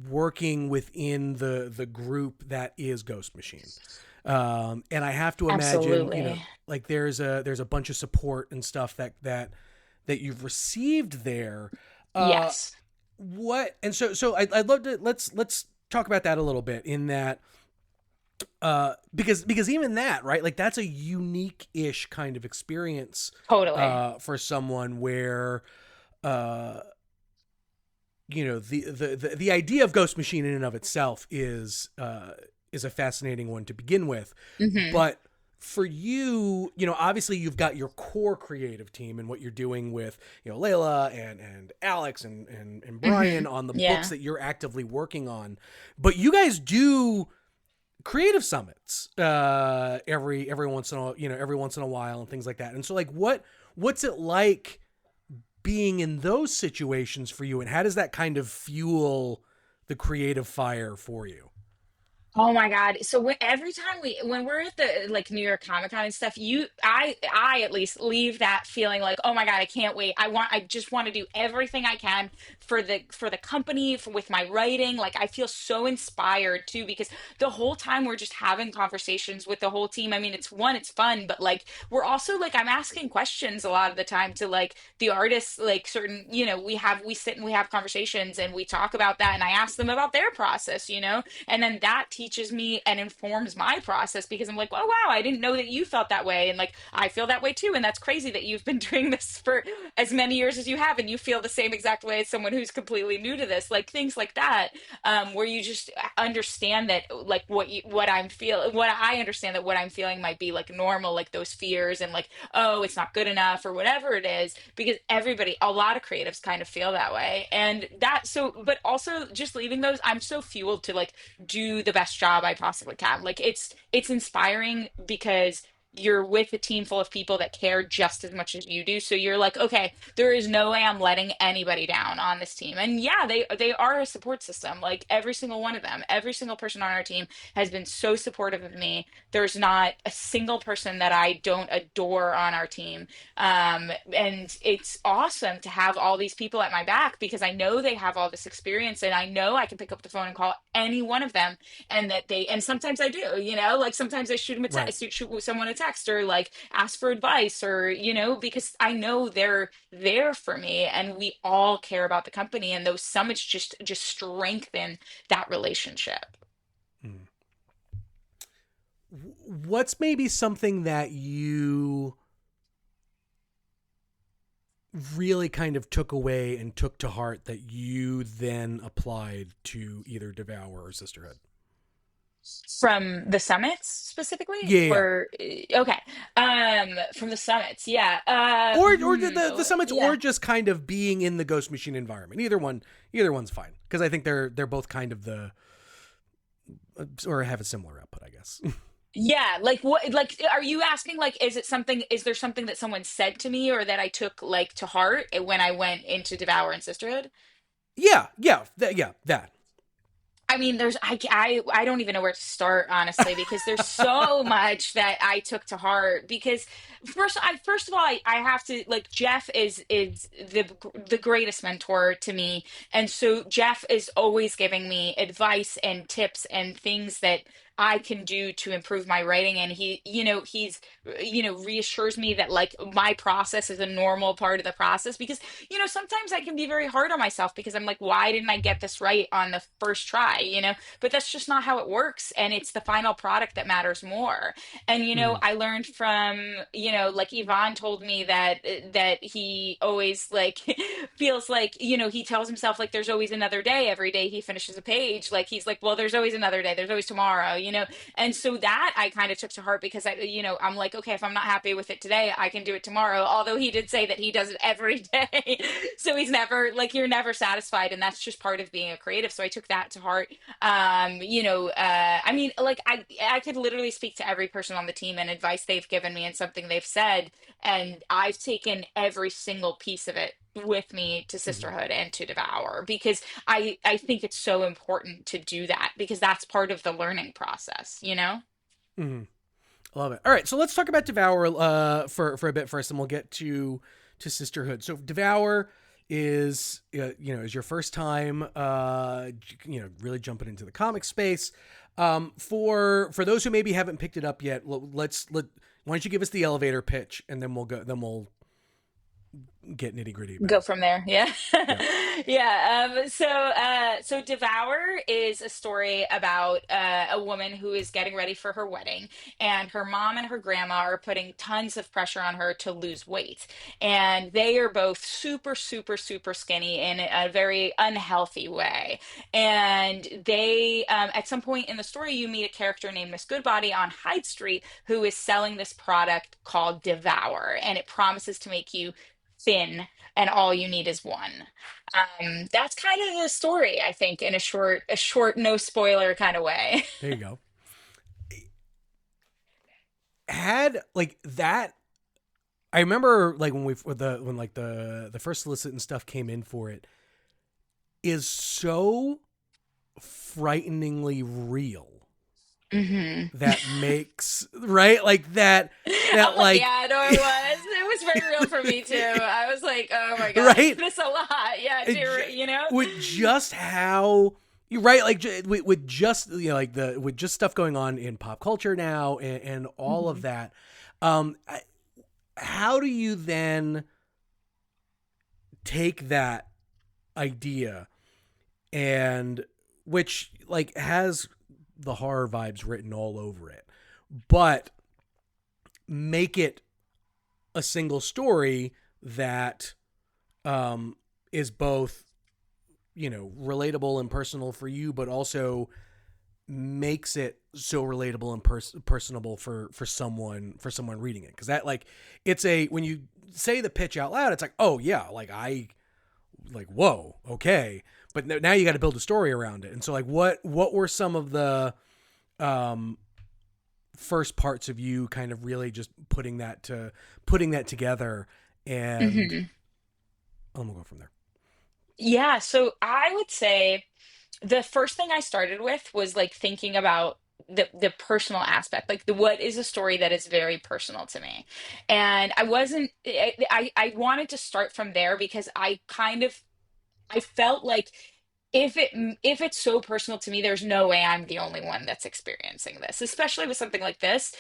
working within the group that is Ghost Machine. And I have to imagine, you know, Absolutely. like there's a bunch of support and stuff that you've received there. Uh, Yes, what and so I'd love to let's talk about that a little bit, in that because even that, right, like that's a unique ish kind of experience totally. for someone where uh you know the idea of Ghost Machine in and of itself is a fascinating one to begin with, Hmm. but for you, you know, obviously you've got your core creative team and what you're doing with, you know, Layla and Alex and Hmm. Brian on the books Yeah. that you're actively working on, but you guys do creative summits every once in a, you know, every once in a while and things like that. And so like what's it like being in those situations for you, and how does that kind of fuel the creative fire for you? Oh my God. So every time when we're at the like New York Comic Con and stuff, I at least leave that feeling like, oh my God, I can't wait. I just want to do everything I can for the company, with my writing. Like I feel so inspired too, because the whole time we're just having conversations with the whole team. I mean, it's fun, but like we're also like, I'm asking questions a lot of the time to like the artists, like certain, you know, we sit and we have conversations and we talk about that, and I ask them about their process, you know, and then that teaches me and informs my process, because I'm like, oh wow, I didn't know that you felt that way, and like I feel that way too, and that's crazy that you've been doing this for as many years as you have, and you feel the same exact way as someone who's completely new to this, like things like that, where you just understand that, like what I'm feeling, what I understand that what I'm feeling might be like normal, like those fears and like, oh, it's not good enough or whatever it is, because everybody, a lot of creatives kind of feel that way, and that, so, but also just leaving those, I'm so fueled to like do the best job I possibly can. Like it's inspiring because you're with a team full of people that care just as much as you do. So you're like, okay, there is no way I'm letting anybody down on this team. And yeah, they are a support system. Like every single one of them, every single person on our team has been so supportive of me. There's not a single person that I don't adore on our team. And it's awesome to have all these people at my back, because I know they have all this experience, and I know I can pick up the phone and call any one of them, and that they, and sometimes I do, you know, like sometimes I shoot them a Right. text, shoot someone a text, or like ask for advice, or, you know, because I know they're there for me, and we all care about the company, and those summits just strengthen that relationship. Mm. What's maybe something that you really kind of took away and took to heart that you then applied to either Devour or Sisterhood? From the summits specifically, Yeah, yeah, yeah. or okay, from the summits, yeah, Or the summits, or yeah. just kind of being in the Ghost Machine environment. Either one's fine because I think they're both kind of the or have a similar output, I guess. Yeah, like what, like are you asking like is it something, is there something that someone said to me or that I took like to heart when I went into Devour and Sisterhood? Yeah, that. I mean, I don't even know where to start, honestly, because there's so much that I took to heart. Because first of all, I have to like Jeff is the greatest mentor to me, and so Jeff is always giving me advice and tips and things that I can do to improve my writing. And he's reassures me that like my process is a normal part of the process, because sometimes I can be very hard on myself because I'm like, why didn't I get this right on the first try? But that's just not how it works. And it's the final product that matters more. And, Mm-hmm. I learned from, like Yvonne told me that he always like feels like, he tells himself like there's always another day. Every day he finishes a page. Like he's like, well, there's always another day. There's always tomorrow. And so that I kind of took to heart because I'm like, okay, if I'm not happy with it today, I can do it tomorrow. Although he did say that he does it every day. So he's never like, you're never satisfied. And that's just part of being a creative. So I took that to heart. I mean, like I could literally speak to every person on the team and advice they've given me and something they've said. And I've taken every single piece of it with me to Mm-hmm. Sisterhood and to Devour, because I think it's so important to do that, because that's part of the learning process. Mm-hmm. Love it. All right, so let's talk about Devour for a bit first, and we'll get to Sisterhood. So Devour is your first time really jumping into the comic space. For those who maybe haven't picked it up yet, why don't you give us the elevator pitch, and then we'll get nitty gritty about Go it. from there. Yeah. Yeah. Yeah. So Devour is a story about a woman who is getting ready for her wedding, and her mom and her grandma are putting tons of pressure on her to lose weight. And they are both super, super, super skinny in a very unhealthy way. And at some point in the story, you meet a character named Miss Goodbody on Hyde Street who is selling this product called Devour, and it promises to make you thin, and all you need is one. That's kind of the story, I think, in a short, no spoiler kind of way. There you go. Had like that. I remember like when like the first solicit and stuff came in for it is so frighteningly real hmm that makes right like that I'm like, like yeah, no, it was. It was very real for me too. I was like, oh my gosh, right this a lot. Yeah, with just how you right like with just like the with just stuff going on in pop culture now and all of Mhm. that how do you then take that idea and which like has the horror vibes written all over it, but make it a single story that is both relatable and personal for you, but also makes it so relatable and personable for someone reading it, because that like it's a when you say the pitch out loud, it's like, oh yeah, like I like whoa, okay, but now you got to build a story around it. And so like what were some of the um first parts of you kind of really just putting that together, and Mhm. I'm gonna go from there. Yeah, so I would say the first thing I started with was like thinking about the personal aspect, like the what is a story that is very personal to me. And I wasn't I wanted to start from there because I felt like if it's so personal to me, there's no way I'm the only one that's experiencing this, especially with something like this.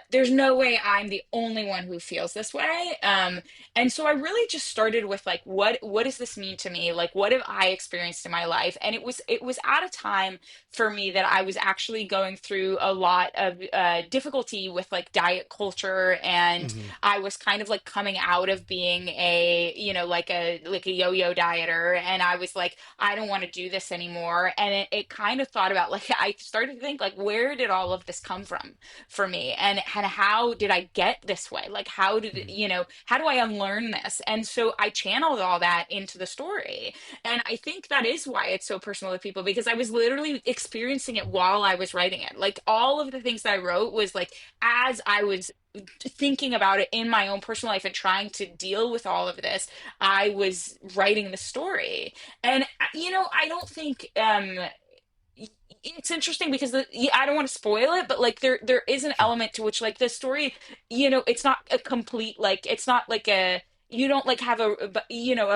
There's no way I'm the only one who feels this way. And so I really just started with like, what does this mean to me? Like, what have I experienced in my life? And it was at a time for me that I was actually going through a lot of difficulty with like diet culture, and Mm-hmm. I was kind of like coming out of being a like a yo-yo dieter, and I was like, I don't don't want to do this anymore. And it kind of thought about, like, I started to think, like, where did all of this come from for me? And how did I get this way? Like, how did it, Mm-hmm. how do I unlearn this? And so I channeled all that into the story. And I think that is why it's so personal to people, because I was literally experiencing it while I was writing it. Like, all of the things that I wrote was like as I was thinking about it in my own personal life and trying to deal with all of this, I was writing the story. And I don't think it's interesting because I don't want to spoil it, but like there is an Sure. element to which, like, the story, it's not a complete, like, it's not like a, you don't like have a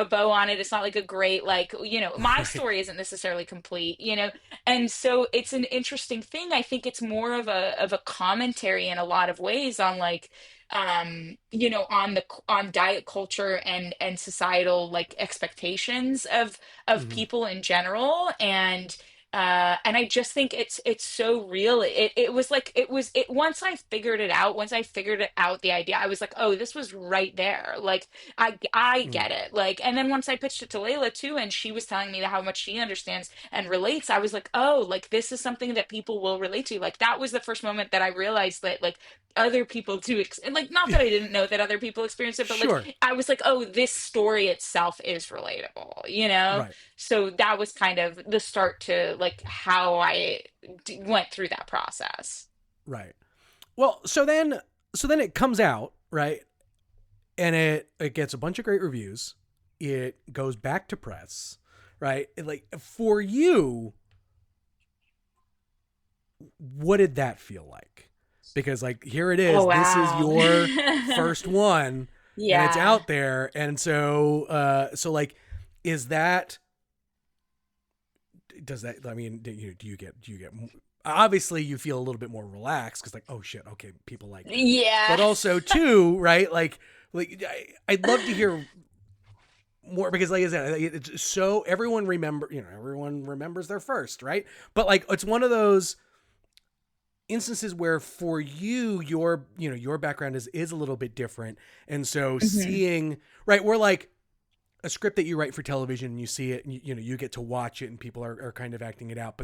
bow on it. It's not like a great, like, my Right. story isn't necessarily complete, and so it's an interesting thing. I think it's more of a commentary in a lot of ways on, like, on diet culture and societal, like, expectations of Mm-hmm. people in general. And I just think it's so real. It was like, it once I figured it out, once I figured it out, the idea, I was like, oh, this was right there. Like, I Mm-hmm. get it. Like, and then once I pitched it to Layla too, and she was telling me how much she understands and relates, I was like, oh, like, this is something that people will relate to. Like, that was the first moment that I realized that, like, other people do and, like, not that I didn't know that other people experience it, but, like, Sure. I was like, oh, this story itself is relatable. Right. So that was kind of the start to, like, how I went through that process. Right. Well, so then it comes out, right? And it gets a bunch of great reviews. It goes back to press, right? Like, for you, what did that feel like? Because, like, here it Oh, is. This is wow. your first one, and it's Yeah. out there. And so like, is that, does that, I mean, do you get obviously you feel a little bit more relaxed because, like, oh shit, okay, people like this. Yeah. But also too, right? Like I'd love to hear more, because, like I said, it's so everyone remembers their first, right? But, like, it's one of those instances where, for you, your background is a little bit different. And so Mhm. seeing, right, we're like, a script that you write for television, and you see it, and you get to watch it, and people are kind of acting it out.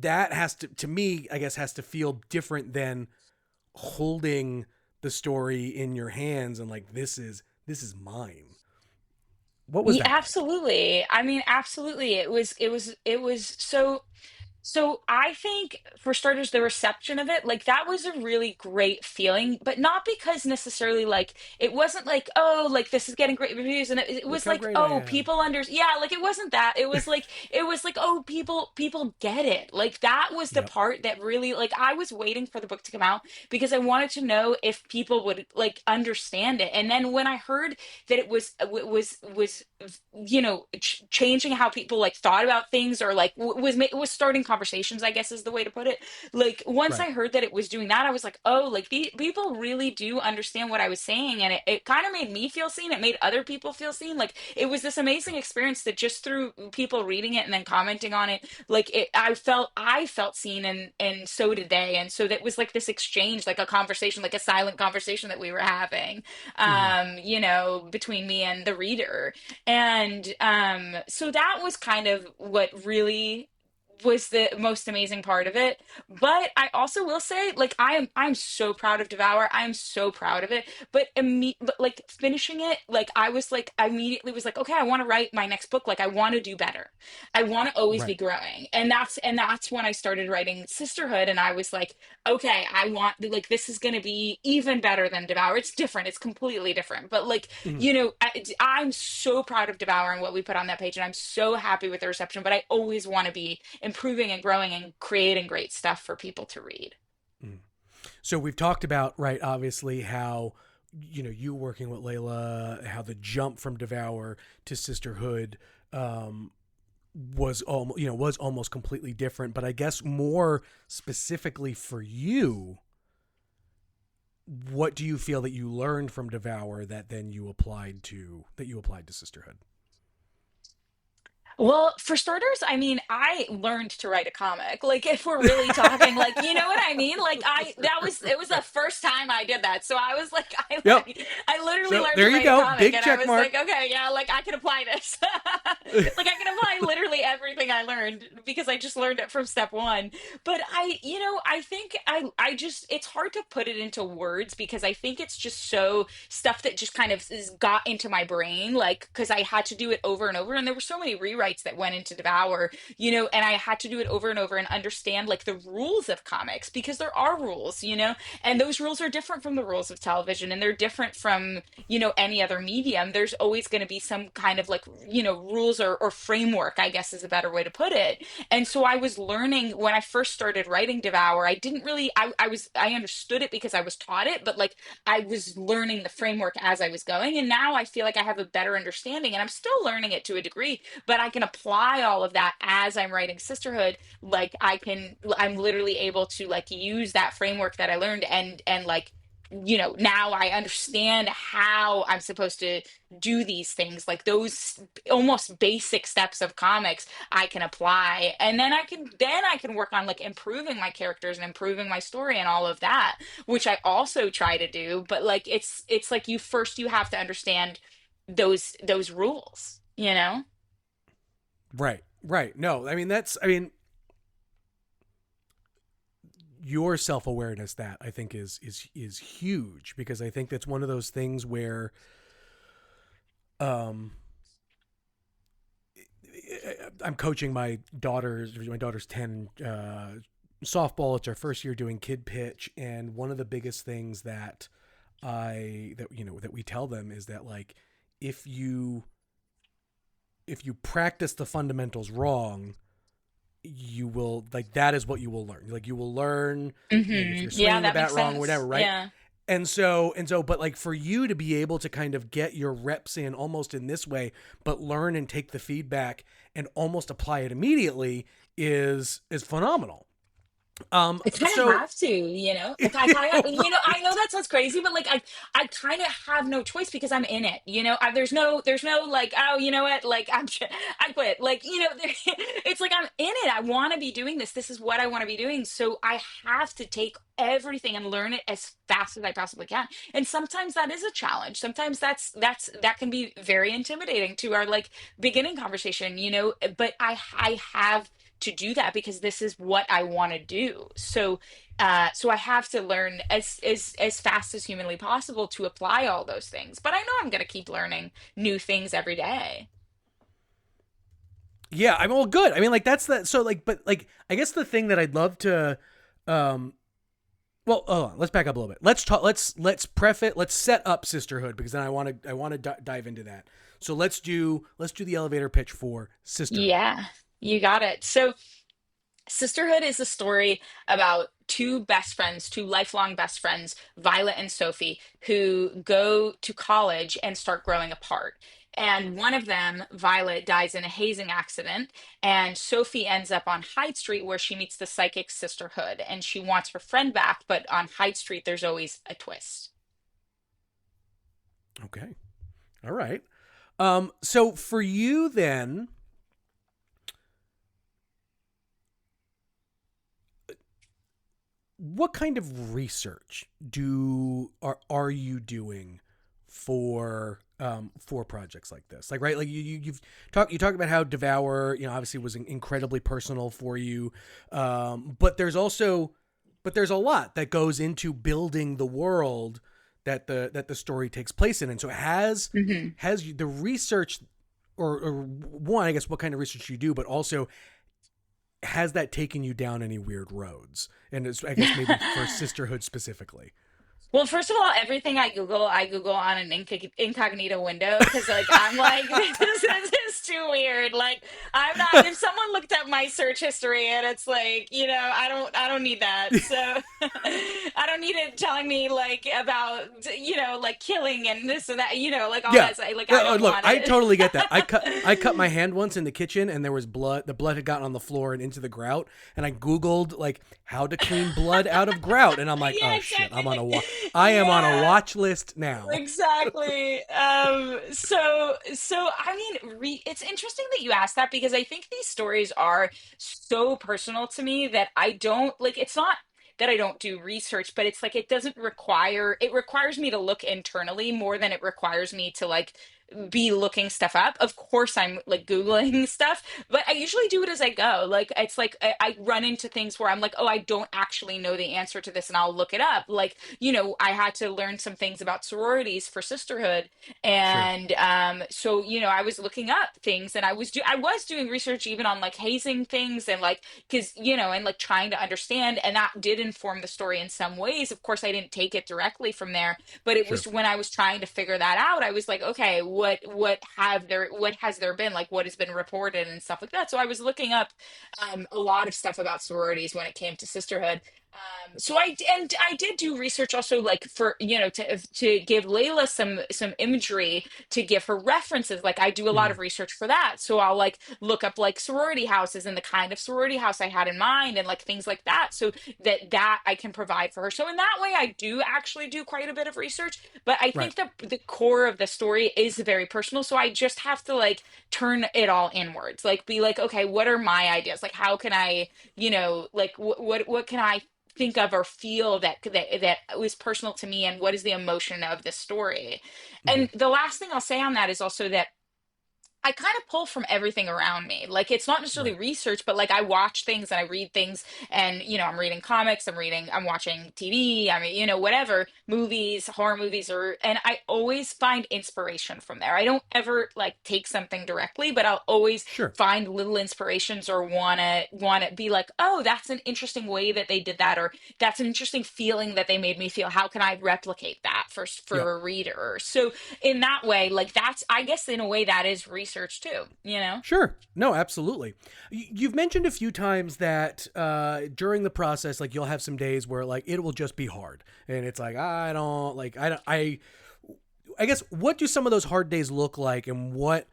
That has to me, I guess, has to feel different than holding the story in your hands and, like, this is mine. What was Yeah, that like? absolutely. I mean, absolutely. It was so I think, for starters, the reception of it, like, that was a really great feeling, but not because necessarily, like, it wasn't like, oh, like, this is getting great reviews, and it Look was how like, great I oh, am. people yeah, like, it wasn't that. It was like, oh, people get it. Like, that was the Yep. part that really, like, I was waiting for the book to come out because I wanted to know if people would, like, understand it. And then when I heard that it was changing how people, like, thought about things, or, like, was starting conversations, I guess, is the way to put it. Like, once Right. I heard that it was doing that, I was like, oh, like, people really do understand what I was saying. And it kind of made me feel seen. It made other people feel seen. Like, it was this amazing experience that, just through people reading it and then commenting on it, like, I felt seen, and so did they. And so that was like this exchange, like a conversation, like a silent conversation that we were having, Mm-hmm. between me and the reader. And so that was kind of what really was the most amazing part of it. But I also will say, like, I'm so proud of Devour. I'm so proud of it. But like, finishing it, like, I immediately was like, okay, I want to write my next book. Like, I want to do better. I want to always be Right. growing. And that's when I started writing Sisterhood, and I was like, okay, I want, like, this is going to be even better than Devour. It's different. It's completely different. But, like, Mm-hmm. I'm so proud of Devour and what we put on that page, and I'm so happy with the reception. But I always want to be improving and growing and creating great stuff for people to read. Mm-hmm. So we've talked about, right, obviously, how you working with Layla, how the jump from Devour to Sisterhood was almost completely different. But I guess, more specifically for you, what do you feel that you learned from Devour that then you applied to Sisterhood? Well, for starters, I mean, I learned to write a comic. Like, if we're really talking, like, you know what I mean? Like, it was the first time I did that. So I was like, Yep. I literally So learned there to you write a go. comic, Big and I check was like, mark. okay, yeah, like I can apply this. Like, I can apply literally everything I learned because I just learned it from step one. But I think I just, it's hard to put it into words because I think it's just so stuff that just kind of got into my brain, like, because I had to do it over and over. And there were so many rewrites that went into Devour, and I had to do it over and over and understand like the rules of comics because there are rules, and those rules are different from the rules of television and they're different from, any other medium. There's always going to be some kind of like, rules or framework, I guess is a better way to put it. And so I was learning when I first started writing Devour. I didn't really, I understood it because I was taught it, but like I was learning the framework as I was going. And now I feel like I have a better understanding and I'm still learning it to a degree, but I can apply all of that as I'm writing Sisterhood. Like I'm literally able to like use that framework that I learned and like, now I understand how I'm supposed to do these things, like those almost basic steps of comics I can apply. And then I can work on like improving my characters and improving my story and all of that, which I also try to do. But like it's like you have to understand those rules, you know? Right. Right. No, I mean your self-awareness, that I think is huge, because I think that's one of those things where um I'm coaching my daughter's 10 softball. It's our first year doing kid pitch, and one of the biggest things that we tell them is that, like, if you practice the fundamentals wrong, you will, like, that is what you will learn. Like, you will learn, like, if you're Yeah, swinging the that bat makes wrong or sense. whatever, right? Yeah. And so, but like, for you to be able to kind of get your reps in almost in this way, but learn and take the feedback and almost apply it immediately is phenomenal. I kind of So have to, like I kind of, I know right. that sounds crazy, but like I kind of have no choice because I'm in it. There's no like, oh, you know what, like I quit. Like, it's like I'm in it. I want to be doing this. This is what I want to be doing. So I have to take everything and learn it as fast as I possibly can. And sometimes that is a challenge. Sometimes that can be very intimidating to our like beginning conversation, but I have to do that because this is what I want to do. So I have to learn as fast as humanly possible to apply all those things. But I know I'm going to keep learning new things every day. Yeah, I'm all good. I mean, like, that's the, so, like, but like, I guess the thing that I'd love to, um, well, hold on, let's back up a little bit. Let's talk. Let's set up Sisterhood, because then I want to dive into that. So let's do the elevator pitch for Sisterhood. Yeah, you got it. So Sisterhood is a story about two best friends, two lifelong best friends, Violet and Sophie, who go to college and start growing apart. And one of them, Violet, dies in a hazing accident, and Sophie ends up on Hyde Street where she meets the psychic Sisterhood, and she wants her friend back, but on Hyde Street, there's always a twist. Okay. All right. So for you then, what kind of research are you doing for projects like this? Like, right, like, you talk about how Devour, obviously was incredibly personal for you, but there's a lot that goes into building the world that the story takes place in. And so, has the research, or one, I guess, what kind of research you do, but also, has that taken you down any weird roads? And it's, I guess, maybe for Sisterhood specifically. Well, first of all, everything I Google on an incognito window because, like, I'm like, this is too weird. Like, I'm not. If someone looked at my search history and it's like, I don't need that. So, I don't need it telling me like about, like killing and this and that, like all Yeah. that. Like, I don't Look, want I it. totally get that. I cut my hand once in the kitchen, and there was blood. The blood had gotten on the floor and into the grout, and I Googled, like, how to clean blood out of grout, and I'm like, Yeah, oh shit, exactly. I am on a Yeah. watch list now. Exactly. So I mean, it's it's interesting that you asked that because I think these stories are so personal to me that I don't like it's not that I don't do research, but it's like it doesn't require it requires me to look internally more than it requires me to like be looking stuff up. Of course I'm like Googling stuff, but I usually do it as I go. Like it's like I run into things where I'm like, oh, I don't actually know the answer to this and I'll look it up. Like, I had to learn some things about sororities for Sisterhood. Sure. And so, I was looking up things and I was doing research even on like hazing things and like because, and like trying to understand and that did inform the story in some ways. Of course, I didn't take it directly from there, but it Sure. was when I was trying to figure that out, I was like, okay, what has there been like what has been reported and stuff like that. So I was looking up a lot of stuff about sororities when it came to sisterhood. So I did do research also like for to give Layla some imagery to give her references. Like I do a lot Mhm. of research for that, so I'll like look up like sorority houses and the kind of sorority house I had in mind and like things like that, so that I can provide for her. So in that way, I do actually do quite a bit of research. But I Right. think the core of the story is very personal, so I just have to like turn it all inwards, like be like, okay, what are my ideas? Like how can I like what can I think of or feel that was personal to me and what is the emotion of the story. Mhm. And the last thing I'll say on that is also that I kind of pull from everything around me. Like it's not necessarily Right. research, but like I watch things and I read things and I'm reading comics, I'm watching TV, I mean, whatever, movies, horror movies and I always find inspiration from there. I don't ever like take something directly, but I'll always Sure. find little inspirations or wanna be like, "Oh, that's an interesting way that they did that," or "That's an interesting feeling that they made me feel. How can I replicate that Yep. for a reader?" So in that way, like that's, I guess in a way that is research too, you know? Sure. No, absolutely. You've mentioned a few times that during the process, like you'll have some days where like it will just be hard, and it's like I don't like I don't I guess what do some of those hard days look like, and what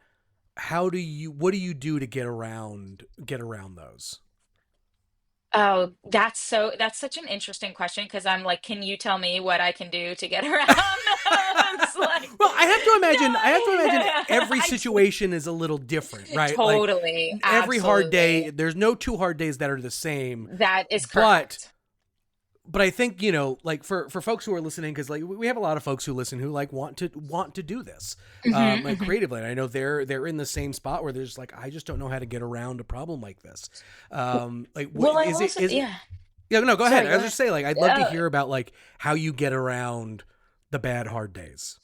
do you do to get around those? Oh, that's such an interesting question because I'm like, can you tell me what I can do to get around those? Like, Well, I have to imagine no, every I situation is a little different, right? Like totally, every hard day, absolutely. there's no two hard days that are the same, That is but correct. I think like for folks who are listening, because like we have a lot of folks who listen who like want to do this, like Hmm. creatively. And I know they're in the same spot where they're just like, I just don't know how to get around a problem like this. Like what Well, I is it? also, Is it? yeah. Yeah, no, go ahead. Sorry, I go was ahead. just saying, like, I'd love to Uh, hear about like how you get around the bad hard days.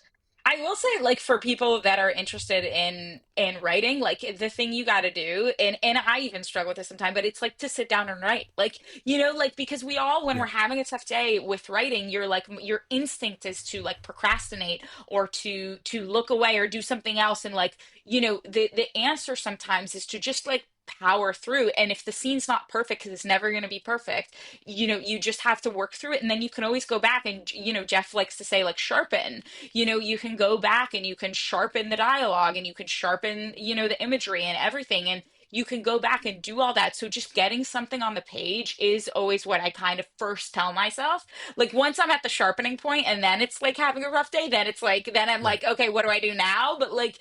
I will say, like, for people that are interested in writing, like the thing you got to do, and I even struggle with this sometimes, but it's like to sit down and write, like like because we all, when we're Yeah, having a tough day with writing, you're like your instinct is to like procrastinate or to look away or do something else, and like the answer sometimes is to just like power through. And if the scene's not perfect, because it's never going to be perfect, you just have to work through it, and then you can always go back and Jeff likes to say like sharpen. You can go back and you can sharpen the dialogue and you can sharpen, the imagery and everything. And you can go back and do all that. So just getting something on the page is always what I kind of first tell myself. Like once I'm at the sharpening point and then it's like having a rough day, then it's like, then I'm right. like, okay, what do I do now? But like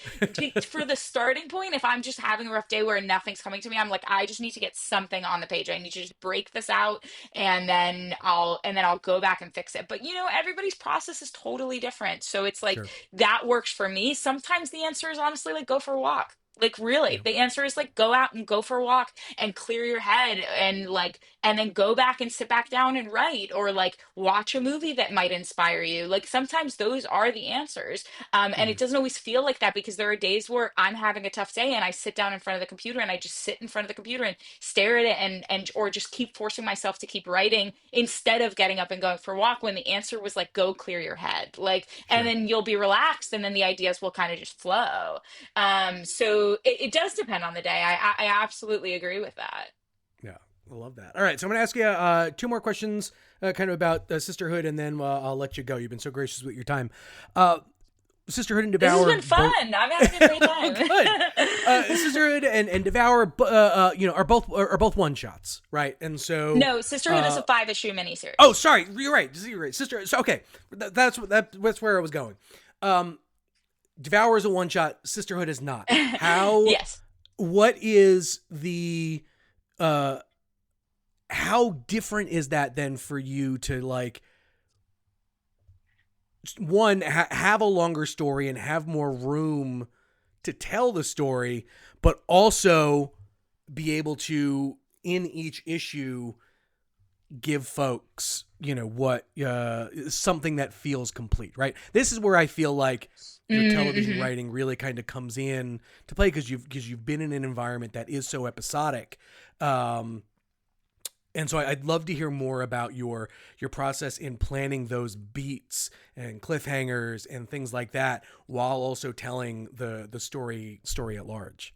for the starting point, if I'm just having a rough day where nothing's coming to me, I'm like, I just need to get something on the page. I need to just break this out and then I'll go back and fix it. But everybody's process is totally different. So it's like Sure. that works for me. Sometimes the answer is honestly like go for a walk. Like really, Yeah. the answer is like go out and go for a walk and clear your head and like and then go back and sit back down and write or like watch a movie that might inspire you. Like sometimes those are the answers. And Mhm. it doesn't always feel like that because there are days where I'm having a tough day and I sit down in front of the computer and I just sit in front of the computer and stare at it and or just keep forcing myself to keep writing instead of getting up and going for a walk when the answer was like go clear your head. Like and Sure. then you'll be relaxed and then the ideas will kind of just flow. So it does depend on the day. I absolutely agree with that. Yeah, I love that. All right, so I'm going to ask you two more questions, kind of about Sisterhood, and then I'll let you go. You've been so gracious with your time. Uh, Sisterhood and This has Devour been both. fun. I'm having a great Good. time. Sisterhood and Devour, are both one shots, right? And so, No, Sisterhood is uh, a 5-issue oh, miniseries. sorry, you're right. You're right. Sister. So okay, that's where I was going. Um, Devour is a one shot. Sisterhood is not. How? Yes. What is the? uh how different is that then for you to like one have a longer story and have more room to tell the story, but also be able to in each issue give folks what something that feels complete, right? This is where I feel like your television Mm-hmm. writing really kind of comes in to play because you've been in an environment that is so episodic. Um and so I'd love to hear more about your process in planning those beats and cliffhangers and things like that, while also telling the story at large.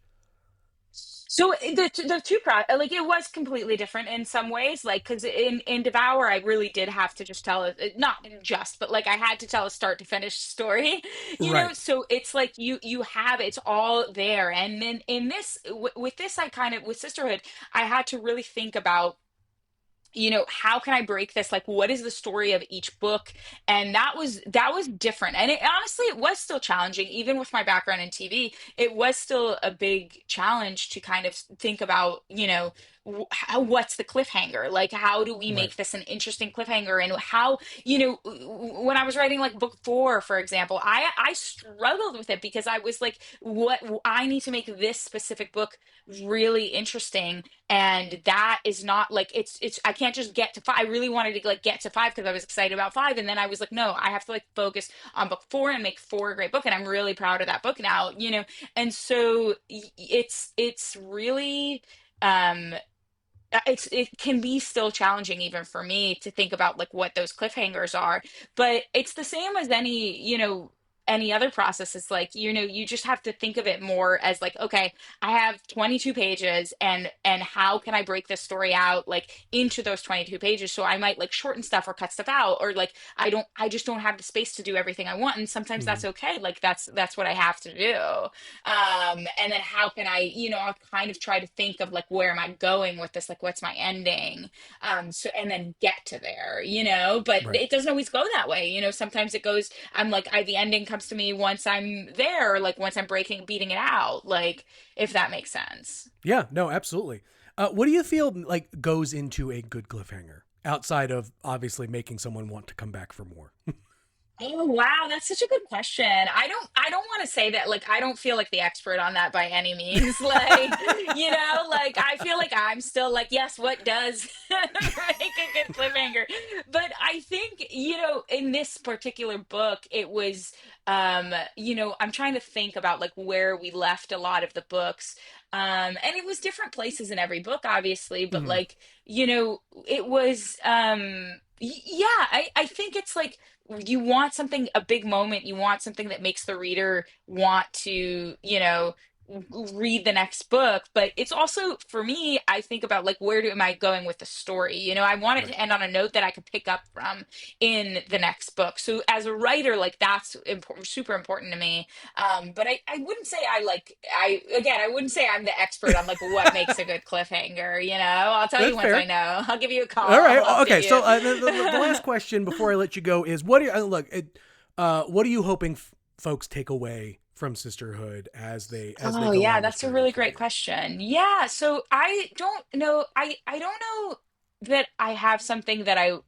So the two like it was completely different in some ways, like because in Devour I really did have to just tell it, not just, but like I had to tell a start to finish story, you know. Right. So it's like you have it's all there, and then in this with this I kind of with Sisterhood I had to really think about, how can I break this, like what is the story of each book. And that was different, and honestly it was still challenging even with my background in TV. It was still a big challenge to kind of think about, what's the cliffhanger, like how do we Right. make this an interesting cliffhanger. And how, when I was writing like book 4 for example, I struggled with it because I was like, what, I need to make this specific book really interesting. And that is not like it's I can't just get to 5. I really wanted to like get to 5 because I was excited about 5, and then I was like, no, I have to like focus on book 4 and make 4 a great book, and I'm really proud of that book now, and so it's really um it can be still challenging even for me to think about like what those cliffhangers are. But it's the same as any other process. It's like, you just have to think of it more as like, okay, I have 22 pages, and how can I break this story out like into those 22 pages. So I might like shorten stuff or cut stuff out, or like I just don't have the space to do everything I want, and sometimes Mm-hmm. that's okay, like that's what I have to do. And then how can I, I'll kind of try to think of like, where am I going with this, like what's my ending. So and then get to there, but Right. it doesn't always go that way. Sometimes it goes, I'm like, the ending comes to me once I'm there, like once I'm beating it out, like, if that makes sense. Yeah. No. Absolutely. What do you feel like goes into a good cliffhanger outside of obviously making someone want to come back for more? Oh wow, that's such a good question. I don't want to say that, like I don't feel like the expert on that by any means. Like, like I feel like I'm still like, yes, what does make a good cliffhanger? But I think, in this particular book, it was I'm trying to think about like where we left a lot of the books. And it was different places in every book, obviously, but Mm-hmm. like, it was yeah, I think it's like you want something, a big moment, you want something that makes the reader want to, read the next book. But it's also, for me, I think about like, am I going with the story? I want it Right. to end on a note that I could pick up from in the next book. So as a writer, like that's important, super important to me. But I wouldn't say I wouldn't say I'm the expert on like what makes a good cliffhanger. I'll tell you That's once I fair. know. I'll give you a All call. right. I'll update Okay. So you. the last question before I let you go is what are look? What are you hoping folks take away from Sisterhood as they Oh go yeah, on this that's a journey really through great you? question. Yeah, so I don't know. I don't know that I have something that I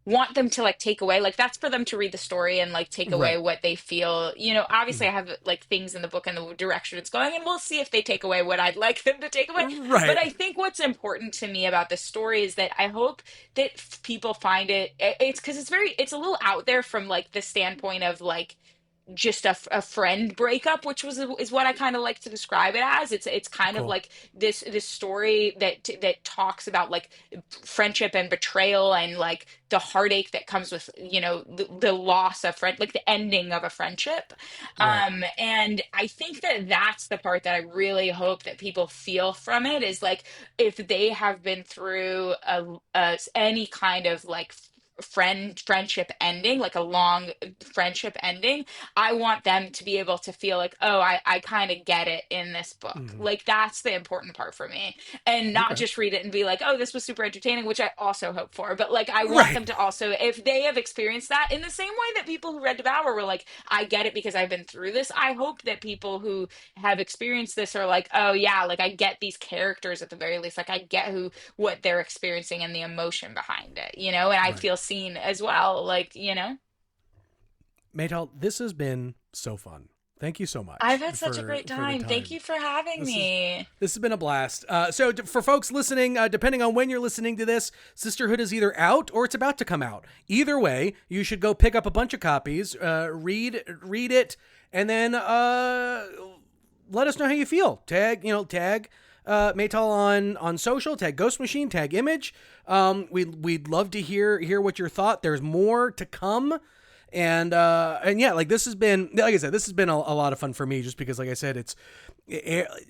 want them to like take away. Like that's for them to read the story and like take away Right. what they feel. Obviously Mhm. I have like things in the book and the direction it's going, and we'll see if they take away what I'd like them to take away. But Right. I think what's important to me about this story is that I hope that people find it's because it's a little out there from like the standpoint of like just a friend breakup, which is what I kind of like to describe it as. It's kind of Cool. like this story that talks about like friendship and betrayal, and like the heartache that comes with, the loss of friend, like the ending of a friendship. Right. And I think that that's the part that I really hope that people feel from it, is like if they have been through any kind of like friendship ending, like a long friendship ending, I want them to be able to feel like, oh, I kind of get it in this book. Mhm. Like that's the important part for me. And not Okay. just read it and be like, oh, this was super entertaining, which I also hope for. But like I want Right. them to also, if they have experienced that in the same way that people who read Devour were like, I get it because I've been through this. I hope that people who have experienced this are like, oh yeah, like I get these characters at the very least. Like I get what they're experiencing and the emotion behind it, you know, and I Right. feel seen as well, like, you know. Maytal, this has been so fun. Thank you so I've much had such a great for the time. Thank time. you for having This is me. this has been a blast. For folks listening, depending on when you're listening to this, Sisterhood is either out or it's about to come out. Either way, you should go pick up a bunch of copies, read it, and then let us know how you feel. Tag Maytal on social. Tag Ghost Machine. Tag Image. We'd love to hear what your thought. There's more to come. And yeah, like this has been, like I said, this has been a lot of fun for me, just because, like I said,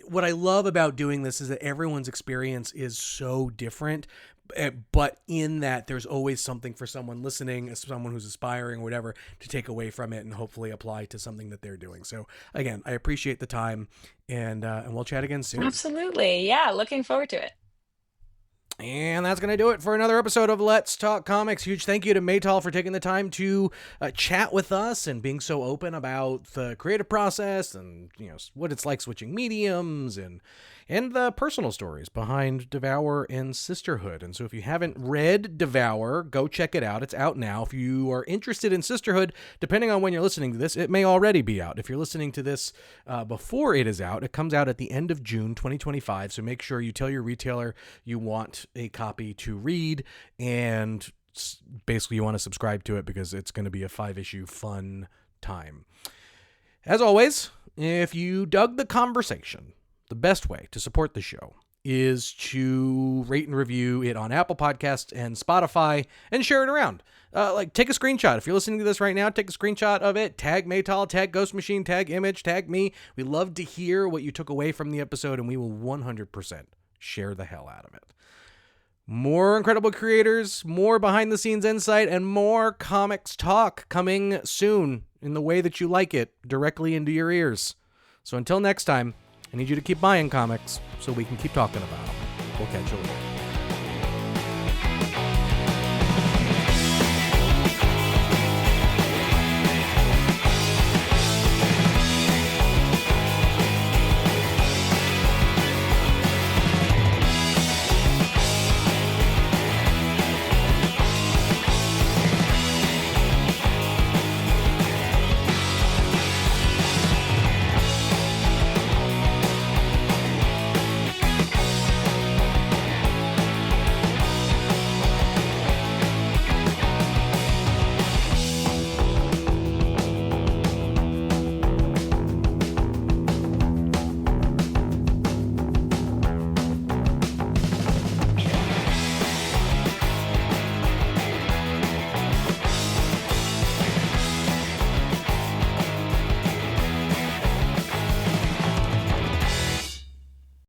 what I love about doing this is that everyone's experience is so different, but in that there's always something for someone listening, as someone who's aspiring or whatever, to take away from it and hopefully apply to something that they're doing. So again, I appreciate the time, and we'll chat again soon. Absolutely. Yeah, looking forward to it. And that's going to do it for another episode of Let's Talk Comics. Huge thank you to Maytal for taking the time to chat with us and being so open about the creative process and, you know, what it's like switching mediums and the personal stories behind Devour and Sisterhood. And so if you haven't read Devour, go check it out. It's out now. If you are interested in Sisterhood, depending on when you're listening to this, it may already be out. If you're listening to this before it is out, it comes out at the end of June 2025. So make sure you tell your retailer you want a copy to read, and basically you want to subscribe to it because it's going to be a 5-issue fun time. As always, if you dug the conversation, the best way to support the show is to rate and review it on Apple Podcasts and Spotify and share it around. Take a screenshot. If you're listening to this right now, take a screenshot of it. Tag Maytal, tag Ghost Machine, tag Image, tag me. We love to hear what you took away from the episode, and we will 100% share the hell out of it. More incredible creators, more behind-the-scenes insight, and more comics talk coming soon in the way that you like it, directly into your ears. So until next time, I need you to keep buying comics so we can keep talking about them. We'll catch you later.